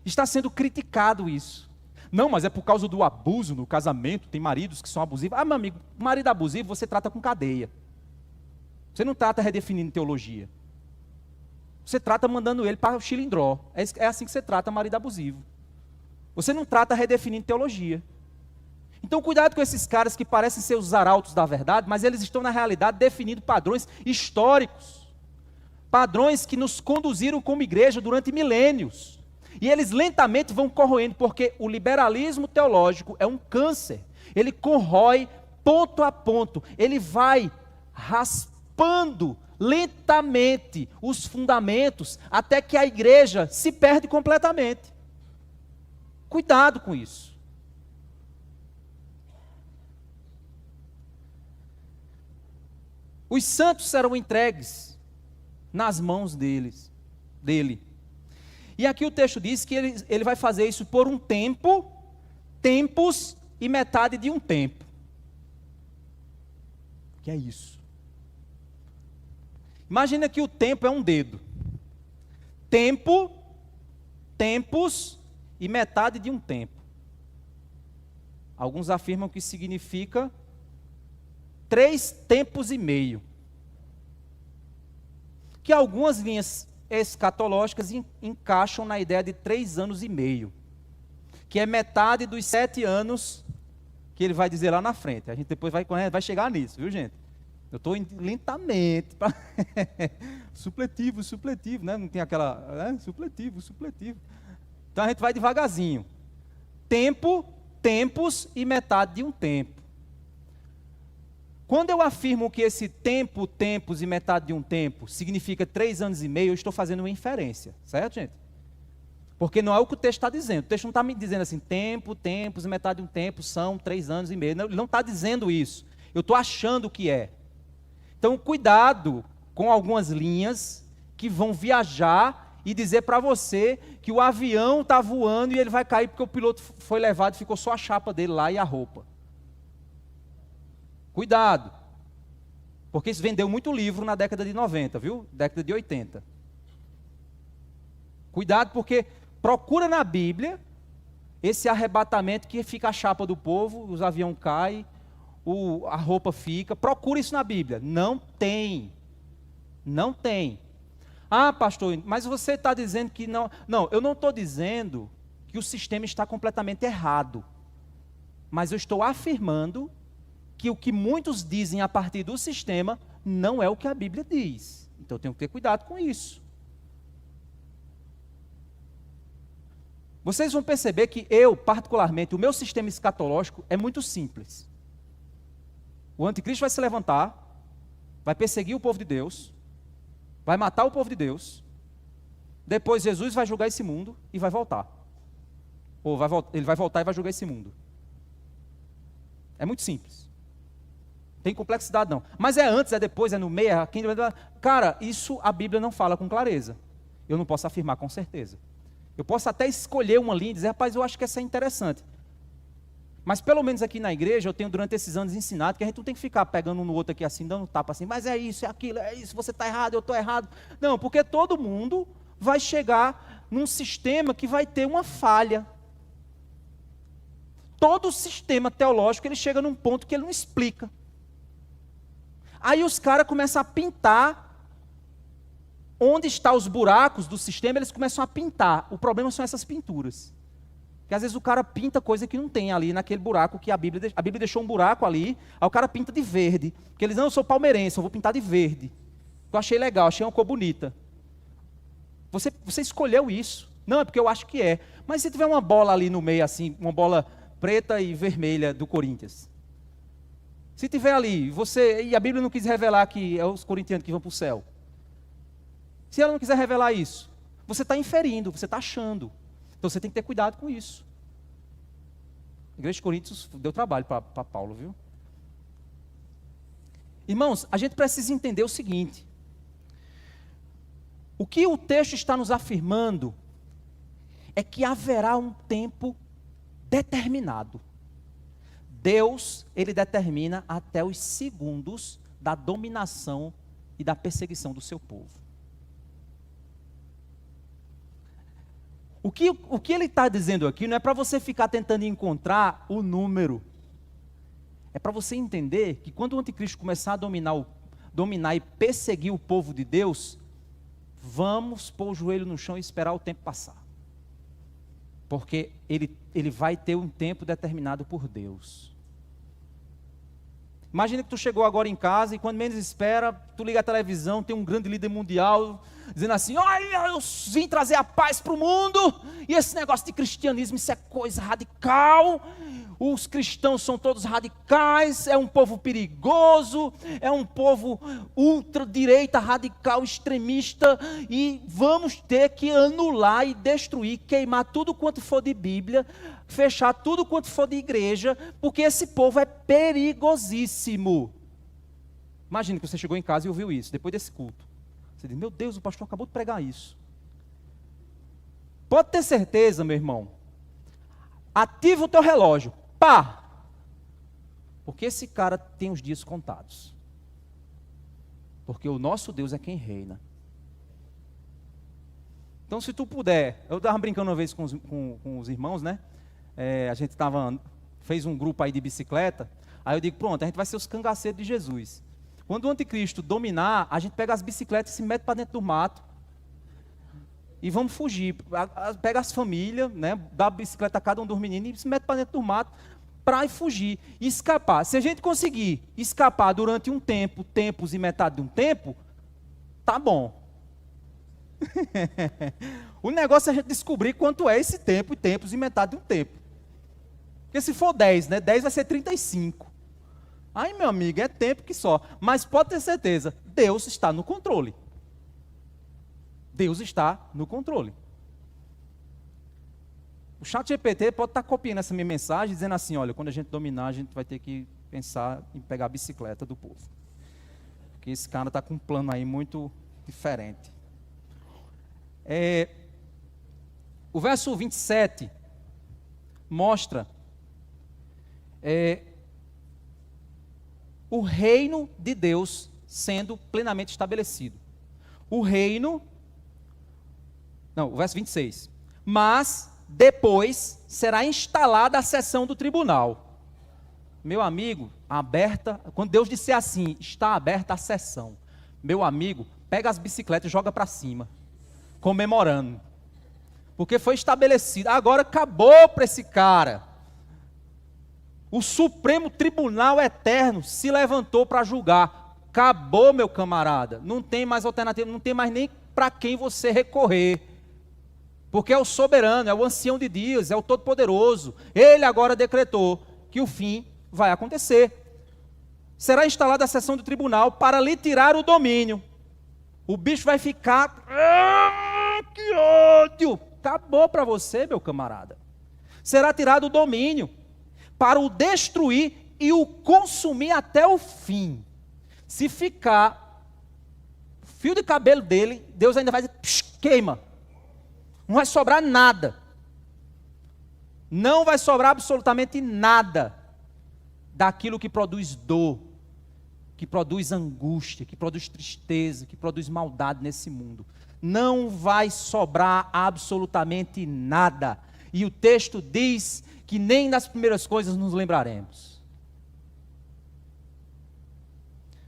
Está sendo criticado isso. Não, mas é por causa do abuso no casamento, tem maridos que são abusivos. Ah, meu amigo, marido abusivo você trata com cadeia. Você não trata redefinindo teologia. Você trata mandando ele para o chilindró. É assim que você trata marido abusivo. Você não trata redefinindo teologia. Então cuidado com esses caras que parecem ser os arautos da verdade, mas eles estão na realidade definindo padrões históricos. Padrões que nos conduziram como igreja durante milênios. E eles lentamente vão corroendo, porque o liberalismo teológico é um câncer. Ele corrói ponto a ponto. Ele vai raspando lentamente os fundamentos, até que a igreja se perde completamente. Cuidado com isso. Os santos serão entregues nas mãos dele. E aqui o texto diz que ele vai fazer isso por um tempo, tempos e metade de um tempo. O que é isso? Imagina que o tempo é um dedo. Tempo, tempos e metade de um tempo. Alguns afirmam que significa 3 tempos e meio. Que algumas linhas escatológicas encaixam na ideia de 3 anos e meio, que é metade dos 7 anos que ele vai dizer lá na frente. A gente depois vai chegar nisso, viu, gente? Eu estou lentamente. Supletivo, né? Não tem aquela... Supletivo. Então a gente vai devagarzinho. Tempo, tempos e metade de um tempo. Quando eu afirmo que esse tempo, tempos e metade de um tempo significa 3 anos e meio, eu estou fazendo uma inferência, certo, gente? Porque não é o que o texto está dizendo. O texto não está me dizendo assim, tempos, e metade de um tempo são 3 anos e meio. Não, ele não está dizendo isso. Eu estou achando que é. Então, cuidado com algumas linhas que vão viajar e dizer para você que o avião está voando e ele vai cair porque o piloto foi levado e ficou só a chapa dele lá e a roupa. Cuidado. Porque isso vendeu muito livro na década de 90, viu? Década de 80. Cuidado porque procura na Bíblia esse arrebatamento que fica a chapa do povo, os aviões caem, a roupa fica. Procura isso na Bíblia. Não tem. Não tem. Ah, pastor, mas você está dizendo que não. Não, eu não estou dizendo que o sistema está completamente errado. Mas eu estou afirmando que o que muitos dizem a partir do sistema não é o que a Bíblia diz. Então eu tenho que ter cuidado com isso. Vocês vão perceber que eu, particularmente, o meu sistema escatológico é muito simples. O anticristo vai se levantar, vai perseguir o povo de Deus, vai matar o povo de Deus, depois Jesus vai julgar esse mundo e vai voltar. Ou ele vai voltar e vai julgar esse mundo. É muito simples. Não tem complexidade não. Mas é antes, é depois, é no meio, é aqui. Cara, isso a Bíblia não fala com clareza. Eu não posso afirmar com certeza. Eu posso até escolher uma linha e dizer, rapaz, eu acho que essa é interessante. Mas pelo menos aqui na igreja, eu tenho durante esses anos ensinado que a gente não tem que ficar pegando um no outro aqui assim, dando tapa assim, mas é isso, é aquilo, é isso, você está errado, eu estou errado. Não, porque todo mundo vai chegar num sistema que vai ter uma falha. Todo sistema teológico, ele chega num ponto que ele não explica. Aí os caras começam a pintar onde estão os buracos do sistema, eles começam a pintar. O problema são essas pinturas. Porque às vezes o cara pinta coisa que não tem ali naquele buraco que a Bíblia deixou um buraco ali, aí o cara pinta de verde. Porque eles, não, eu sou palmeirense, eu vou pintar de verde. Eu achei legal, achei uma cor bonita. Você escolheu isso. Não, é porque eu acho que é. Mas se tiver uma bola ali no meio assim, uma bola preta e vermelha do Corinthians. Se tiver ali, e a Bíblia não quis revelar que é os corintianos que vão para o céu. Se ela não quiser revelar isso, você está inferindo, você está achando. Então você tem que ter cuidado com isso. A igreja de Coríntios deu trabalho para Paulo, viu? Irmãos, a gente precisa entender o seguinte. O que o texto está nos afirmando é que haverá um tempo determinado. Deus, ele determina até os segundos da dominação e da perseguição do seu povo. O que ele está dizendo aqui não é para você ficar tentando encontrar o número. É para você entender que quando o anticristo começar a dominar e perseguir o povo de Deus, vamos pôr o joelho no chão e esperar o tempo passar. Porque ele vai ter um tempo determinado por Deus. Imagina que tu chegou agora em casa e quando menos espera, tu liga a televisão, tem um grande líder mundial dizendo assim, olha, eu vim trazer a paz para o mundo, e esse negócio de cristianismo, isso é coisa radical, os cristãos são todos radicais, é um povo perigoso, é um povo ultradireita, radical, extremista, e vamos ter que anular e destruir, queimar tudo quanto for de Bíblia, fechar tudo quanto for de igreja, porque esse povo é perigosíssimo. Imagina que você chegou em casa e ouviu isso, depois desse culto. Você diz, meu Deus, o pastor acabou de pregar isso. Pode ter certeza, meu irmão, ativa o teu relógio, pá! Porque esse cara tem os dias contados. Porque o nosso Deus é quem reina. Então se tu puder, eu estava brincando uma vez com os irmãos, né? A gente fez um grupo aí de bicicleta, aí eu digo, pronto, a gente vai ser os cangaceiros de Jesus. Quando o anticristo dominar, a gente pega as bicicletas e se mete para dentro do mato, e vamos fugir, pega as famílias, né, dá a bicicleta a cada um dos meninos, e se mete para dentro do mato, para fugir, e escapar. Se a gente conseguir escapar durante um tempo, tempos e metade de um tempo, tá bom. O negócio é a gente descobrir quanto é esse tempo, e tempos e metade de um tempo. Porque se for 10, né, 10 vai ser 35. Aí, meu amigo, é tempo que só. Mas pode ter certeza, Deus está no controle. Deus está no controle. O ChatGPT pode estar copiando essa minha mensagem, dizendo assim, olha, quando a gente dominar, a gente vai ter que pensar em pegar a bicicleta do povo. Porque esse cara está com um plano aí muito diferente. O verso 27 mostra o reino de Deus sendo plenamente estabelecido. O verso 26. Mas depois será instalada a sessão do tribunal. Meu amigo, quando Deus disser assim, está aberta a sessão. Meu amigo, pega as bicicletas e joga para cima, comemorando. Porque foi estabelecido, agora acabou para esse cara. O Supremo Tribunal Eterno se levantou para julgar. Acabou, meu camarada. Não tem mais alternativa, não tem mais nem para quem você recorrer. Porque é o soberano, é o ancião de dias, é o todo-poderoso. Ele agora decretou que o fim vai acontecer. Será instalada a sessão do tribunal para lhe tirar o domínio. O bicho vai ficar... que ódio! Acabou para você, meu camarada. Será tirado o domínio para o destruir e o consumir até o fim. Se ficar fio de cabelo dele, Deus ainda vai dizer, queima. Não vai sobrar nada. Não vai sobrar absolutamente nada daquilo que produz dor, que produz angústia, que produz tristeza, que produz maldade nesse mundo. Não vai sobrar absolutamente nada. E o texto diz que nem das primeiras coisas nos lembraremos.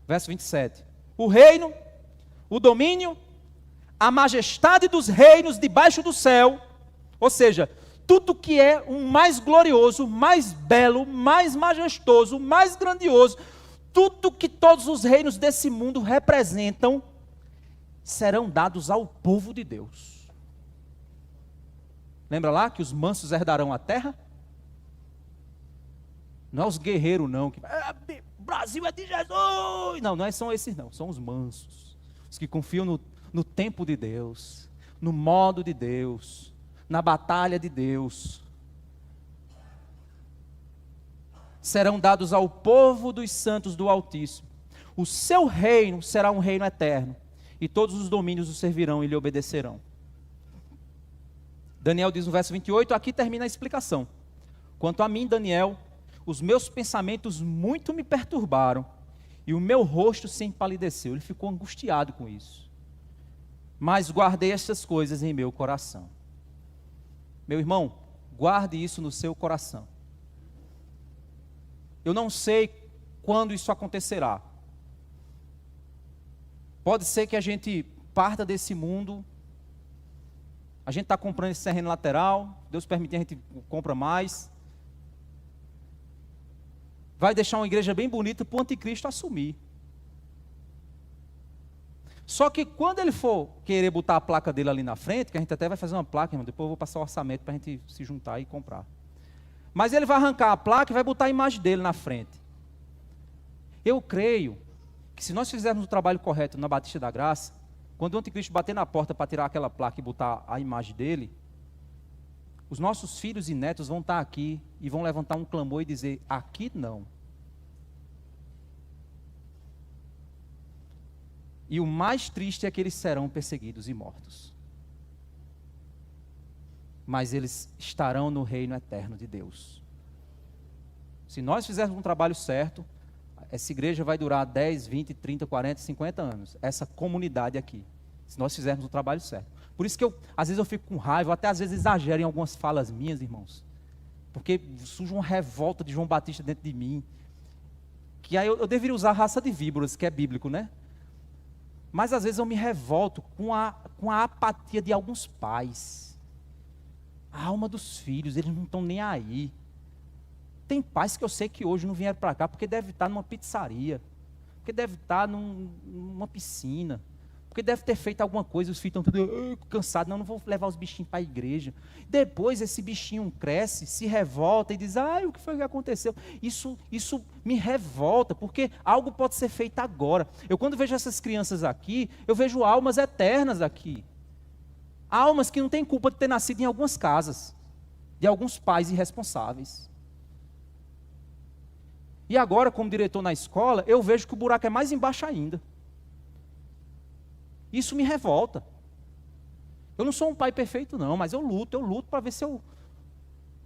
Verso 27. O reino, o domínio, a majestade dos reinos debaixo do céu, ou seja, tudo que é o mais glorioso, mais belo, mais majestoso, mais grandioso, tudo que todos os reinos desse mundo representam, serão dados ao povo de Deus. Lembra lá que os mansos herdarão a terra? Não é os guerreiros não, que Brasil é de Jesus. Não são esses não, são os mansos. Os que confiam no tempo de Deus, no modo de Deus, na batalha de Deus. Serão dados ao povo dos santos do Altíssimo. O seu reino será um reino eterno, e todos os domínios o servirão e lhe obedecerão. Daniel diz no verso 28, aqui termina a explicação. Quanto a mim, Daniel, os meus pensamentos muito me perturbaram, e o meu rosto se empalideceu. Ele ficou angustiado com isso. Mas guardei estas coisas em meu coração. Meu irmão, guarde isso no seu coração. Eu não sei quando isso acontecerá. Pode ser que a gente parta desse mundo, a gente está comprando esse terreno lateral, Deus permitir a gente compra mais. Vai deixar uma igreja bem bonita para o anticristo assumir. Só que quando ele for querer botar a placa dele ali na frente, que a gente até vai fazer uma placa, irmão, depois eu vou passar o orçamento para a gente se juntar e comprar. Mas ele vai arrancar a placa e vai botar a imagem dele na frente. Eu creio que se nós fizermos o trabalho correto na Batista da Graça, quando o anticristo bater na porta para tirar aquela placa e botar a imagem dele, os nossos filhos e netos vão estar aqui e vão levantar um clamor e dizer, aqui não. E o mais triste é que eles serão perseguidos e mortos. Mas eles estarão no reino eterno de Deus. Se nós fizermos um trabalho certo, essa igreja vai durar 10, 20, 30, 40, 50 anos. Essa comunidade aqui. Se nós fizermos o trabalho certo. Por isso que às vezes eu fico com raiva, até às vezes exagero em algumas falas minhas, irmãos. Porque surge uma revolta de João Batista dentro de mim. Que aí eu deveria usar raça de víboras, que é bíblico, né? Mas às vezes eu me revolto com a apatia de alguns pais. A alma dos filhos, eles não estão nem aí. Tem pais que eu sei que hoje não vieram para cá porque deve estar numa pizzaria, porque deve estar numa piscina, porque deve ter feito alguma coisa, os filhos estão todos cansados, não vou levar os bichinhos para a igreja. Depois esse bichinho cresce, se revolta e diz, o que foi que aconteceu? Isso me revolta, porque algo pode ser feito agora. Eu quando vejo essas crianças aqui, eu vejo almas eternas aqui. Almas que não têm culpa de ter nascido em algumas casas. de alguns pais irresponsáveis. E agora, como diretor na escola, eu vejo que o buraco é mais embaixo ainda. Isso me revolta. Eu não sou um pai perfeito não, mas eu luto para ver se eu,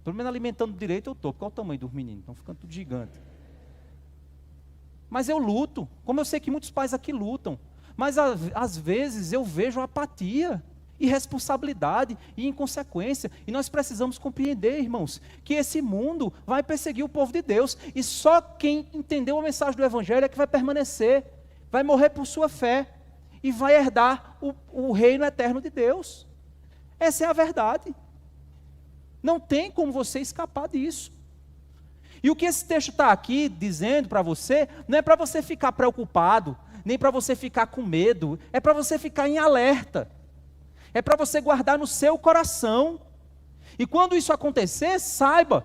pelo menos alimentando direito eu estou, porque olha o tamanho dos meninos, estão ficando tudo gigante. Mas eu luto, como eu sei que muitos pais aqui lutam, mas às vezes eu vejo apatia, irresponsabilidade e inconsequência, e nós precisamos compreender, irmãos, que esse mundo vai perseguir o povo de Deus, e só quem entendeu a mensagem do Evangelho é que vai permanecer, vai morrer por sua fé, e vai herdar o reino eterno de Deus. Essa é a verdade. Não tem como você escapar disso. E o que esse texto está aqui dizendo para você, não é para você ficar preocupado, nem para você ficar com medo, é para você ficar em alerta. É para você guardar no seu coração. E quando isso acontecer, saiba.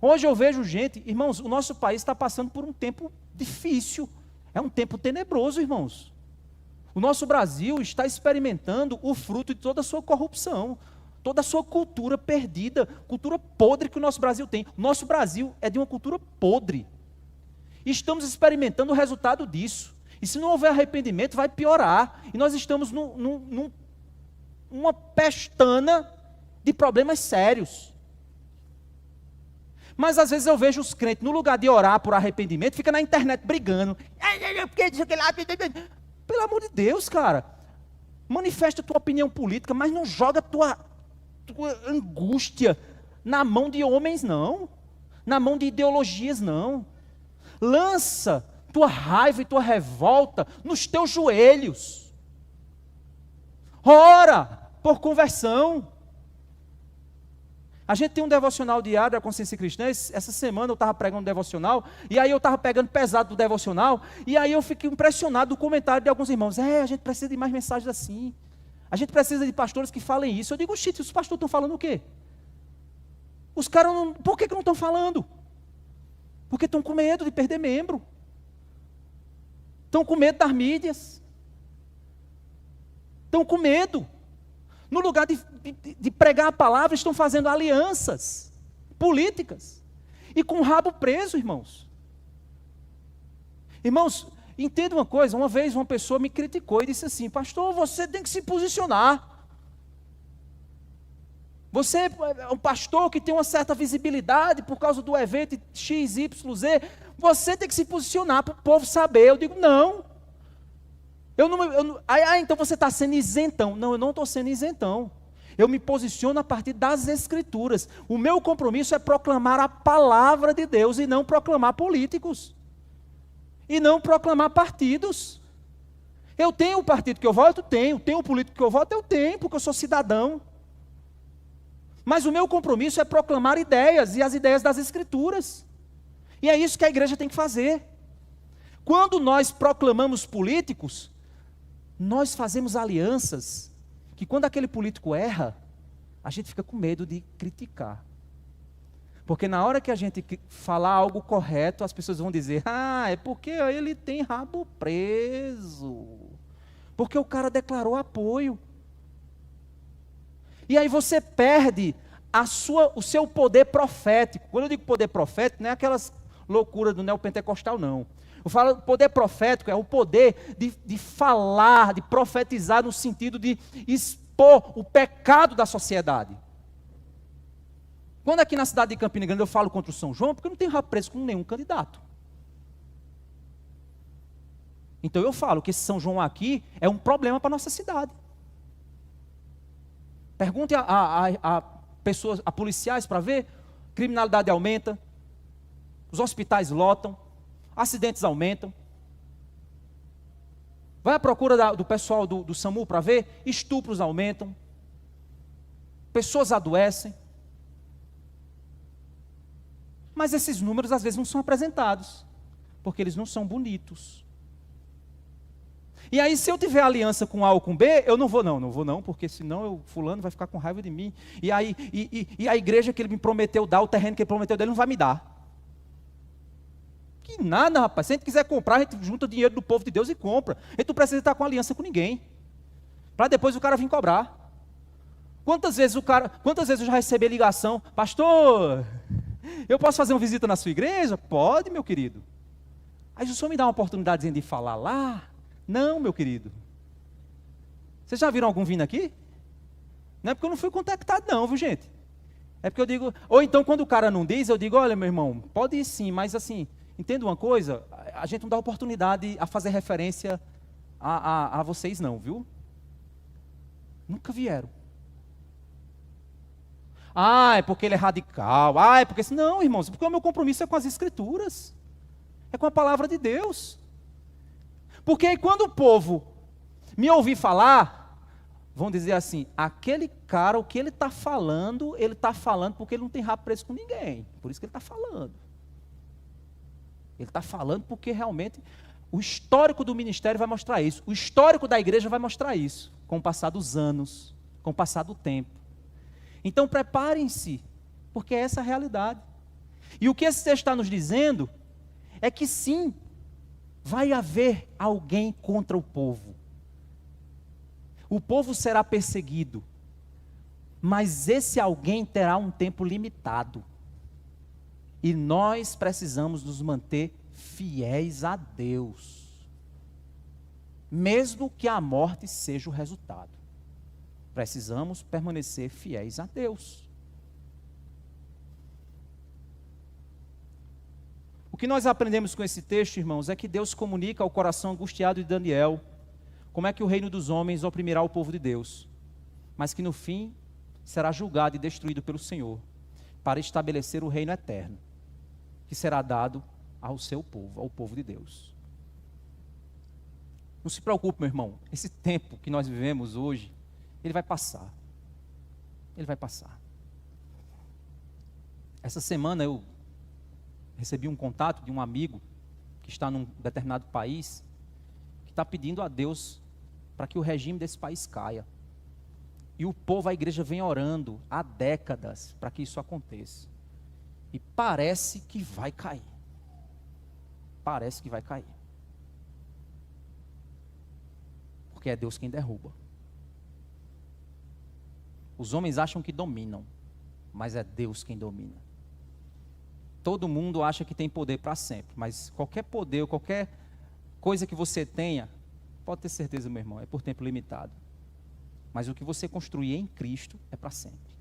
Hoje eu vejo gente, irmãos, o nosso país está passando por um tempo difícil. É um tempo tenebroso, irmãos. O nosso Brasil está experimentando o fruto de toda a sua corrupção, toda a sua cultura perdida, cultura podre que o nosso Brasil tem. O nosso Brasil é de uma cultura podre. E estamos experimentando o resultado disso. E se não houver arrependimento, vai piorar. E nós estamos numa pestana de problemas sérios. Mas às vezes eu vejo os crentes, no lugar de orar por arrependimento, fica na internet brigando. Pelo amor de Deus, cara. Manifesta a tua opinião política, mas não joga a tua angústia na mão de homens, não. Na mão de ideologias, não. Lança tua raiva e tua revolta nos teus joelhos. Ora por conversão. A gente tem um devocional diário da Consciência Cristã. Essa semana eu estava pregando um devocional, e aí eu estava pegando pesado do devocional, e aí eu fiquei impressionado do comentário de alguns irmãos. A gente precisa de mais mensagens assim. A gente precisa de pastores que falem isso. Eu digo, os pastores estão falando o quê? Os caras não... Por que não estão falando? Porque estão com medo de perder membro. Estão com medo das mídias. Estão com medo. No lugar de pregar a palavra, estão fazendo alianças políticas. E com o rabo preso, irmãos. Irmãos, entenda uma coisa. Uma vez uma pessoa me criticou e disse assim: pastor, você tem que se posicionar. Você é um pastor que tem uma certa visibilidade por causa do evento XYZ. Você tem que se posicionar para o povo saber. Eu digo, não. Então você está sendo isentão. Não, eu não estou sendo isentão. Eu me posiciono a partir das Escrituras. O meu compromisso é proclamar a palavra de Deus e não proclamar políticos. E não proclamar partidos. Eu tenho o partido que eu voto? Tenho. Tenho o político que eu voto? Eu tenho, porque eu sou cidadão. Mas o meu compromisso é proclamar ideias, e as ideias das Escrituras. E é isso que a igreja tem que fazer. Quando nós proclamamos políticos, nós fazemos alianças, que quando aquele político erra, a gente fica com medo de criticar. Porque na hora que a gente falar algo correto, as pessoas vão dizer, é porque ele tem rabo preso. Porque o cara declarou apoio. E aí você perde o seu poder profético. Quando eu digo poder profético, não é aquelas loucuras do neopentecostal, não. Eu falo poder profético, é o poder de falar, de profetizar no sentido de expor o pecado da sociedade. Quando aqui na cidade de Campina Grande eu falo contra o São João, porque eu não tenho rabo preso com nenhum candidato. Então eu falo que esse São João aqui é um problema para a nossa cidade. Pergunte a pessoas, a policiais para ver, criminalidade aumenta, os hospitais lotam, acidentes aumentam. Vai à procura do pessoal do SAMU para ver, estupros aumentam, pessoas adoecem. Mas esses números às vezes não são apresentados, porque eles não são bonitos. E aí, se eu tiver aliança com A ou com B, eu não vou não, porque senão fulano vai ficar com raiva de mim. E aí, e a igreja que ele me prometeu dar, o terreno que ele prometeu dele, não vai me dar. Que nada, rapaz. Se a gente quiser comprar, a gente junta dinheiro do povo de Deus e compra. A gente não precisa estar com aliança com ninguém, para depois o cara vir cobrar. Quantas vezes eu já recebi a ligação, pastor, eu posso fazer uma visita na sua igreja? Pode, meu querido. Aí o senhor me dá uma oportunidade de falar lá? Não, meu querido. Vocês já viram algum vindo aqui? Não é porque eu não fui contactado não, viu gente? É porque eu digo, ou então quando o cara não diz, eu digo, olha meu irmão, pode ir sim, mas assim, entenda uma coisa, a gente não dá oportunidade a fazer referência a vocês não, viu? Nunca vieram. Ah, é porque ele é radical. Ah, é porque... Não, irmãos, porque o meu compromisso é com as Escrituras. É com a palavra de Deus. Porque aí quando o povo me ouvir falar, vão dizer assim, aquele cara, o que ele está falando porque ele não tem rabo preso com ninguém. Por isso que ele está falando. Ele está falando porque realmente o histórico do ministério vai mostrar isso. O histórico da igreja vai mostrar isso. Com o passar dos anos, com o passar do tempo. Então preparem-se, porque é essa a realidade. E o que esse texto está nos dizendo é que sim, vai haver alguém contra o povo. O povo será perseguido, mas esse alguém terá um tempo limitado. E nós precisamos nos manter fiéis a Deus, mesmo que a morte seja o resultado. Precisamos permanecer fiéis a Deus. O que nós aprendemos com esse texto, irmãos, é que Deus comunica ao coração angustiado de Daniel como é que o reino dos homens oprimirá o povo de Deus, mas que no fim será julgado e destruído pelo Senhor, para estabelecer o reino eterno, que será dado ao seu povo, ao povo de Deus. Não se preocupe, meu irmão, esse tempo que nós vivemos hoje, ele vai passar. Ele vai passar. Essa semana eu recebi um contato de um amigo que está num determinado país, que está pedindo a Deus para que o regime desse país caia. E o povo, a igreja vem orando há décadas para que isso aconteça. E parece que vai cair. Parece que vai cair. Porque é Deus quem derruba. Os homens acham que dominam, mas é Deus quem domina. Todo mundo acha que tem poder para sempre, mas qualquer poder, qualquer coisa que você tenha, pode ter certeza, meu irmão, é por tempo limitado. Mas o que você construir em Cristo é para sempre.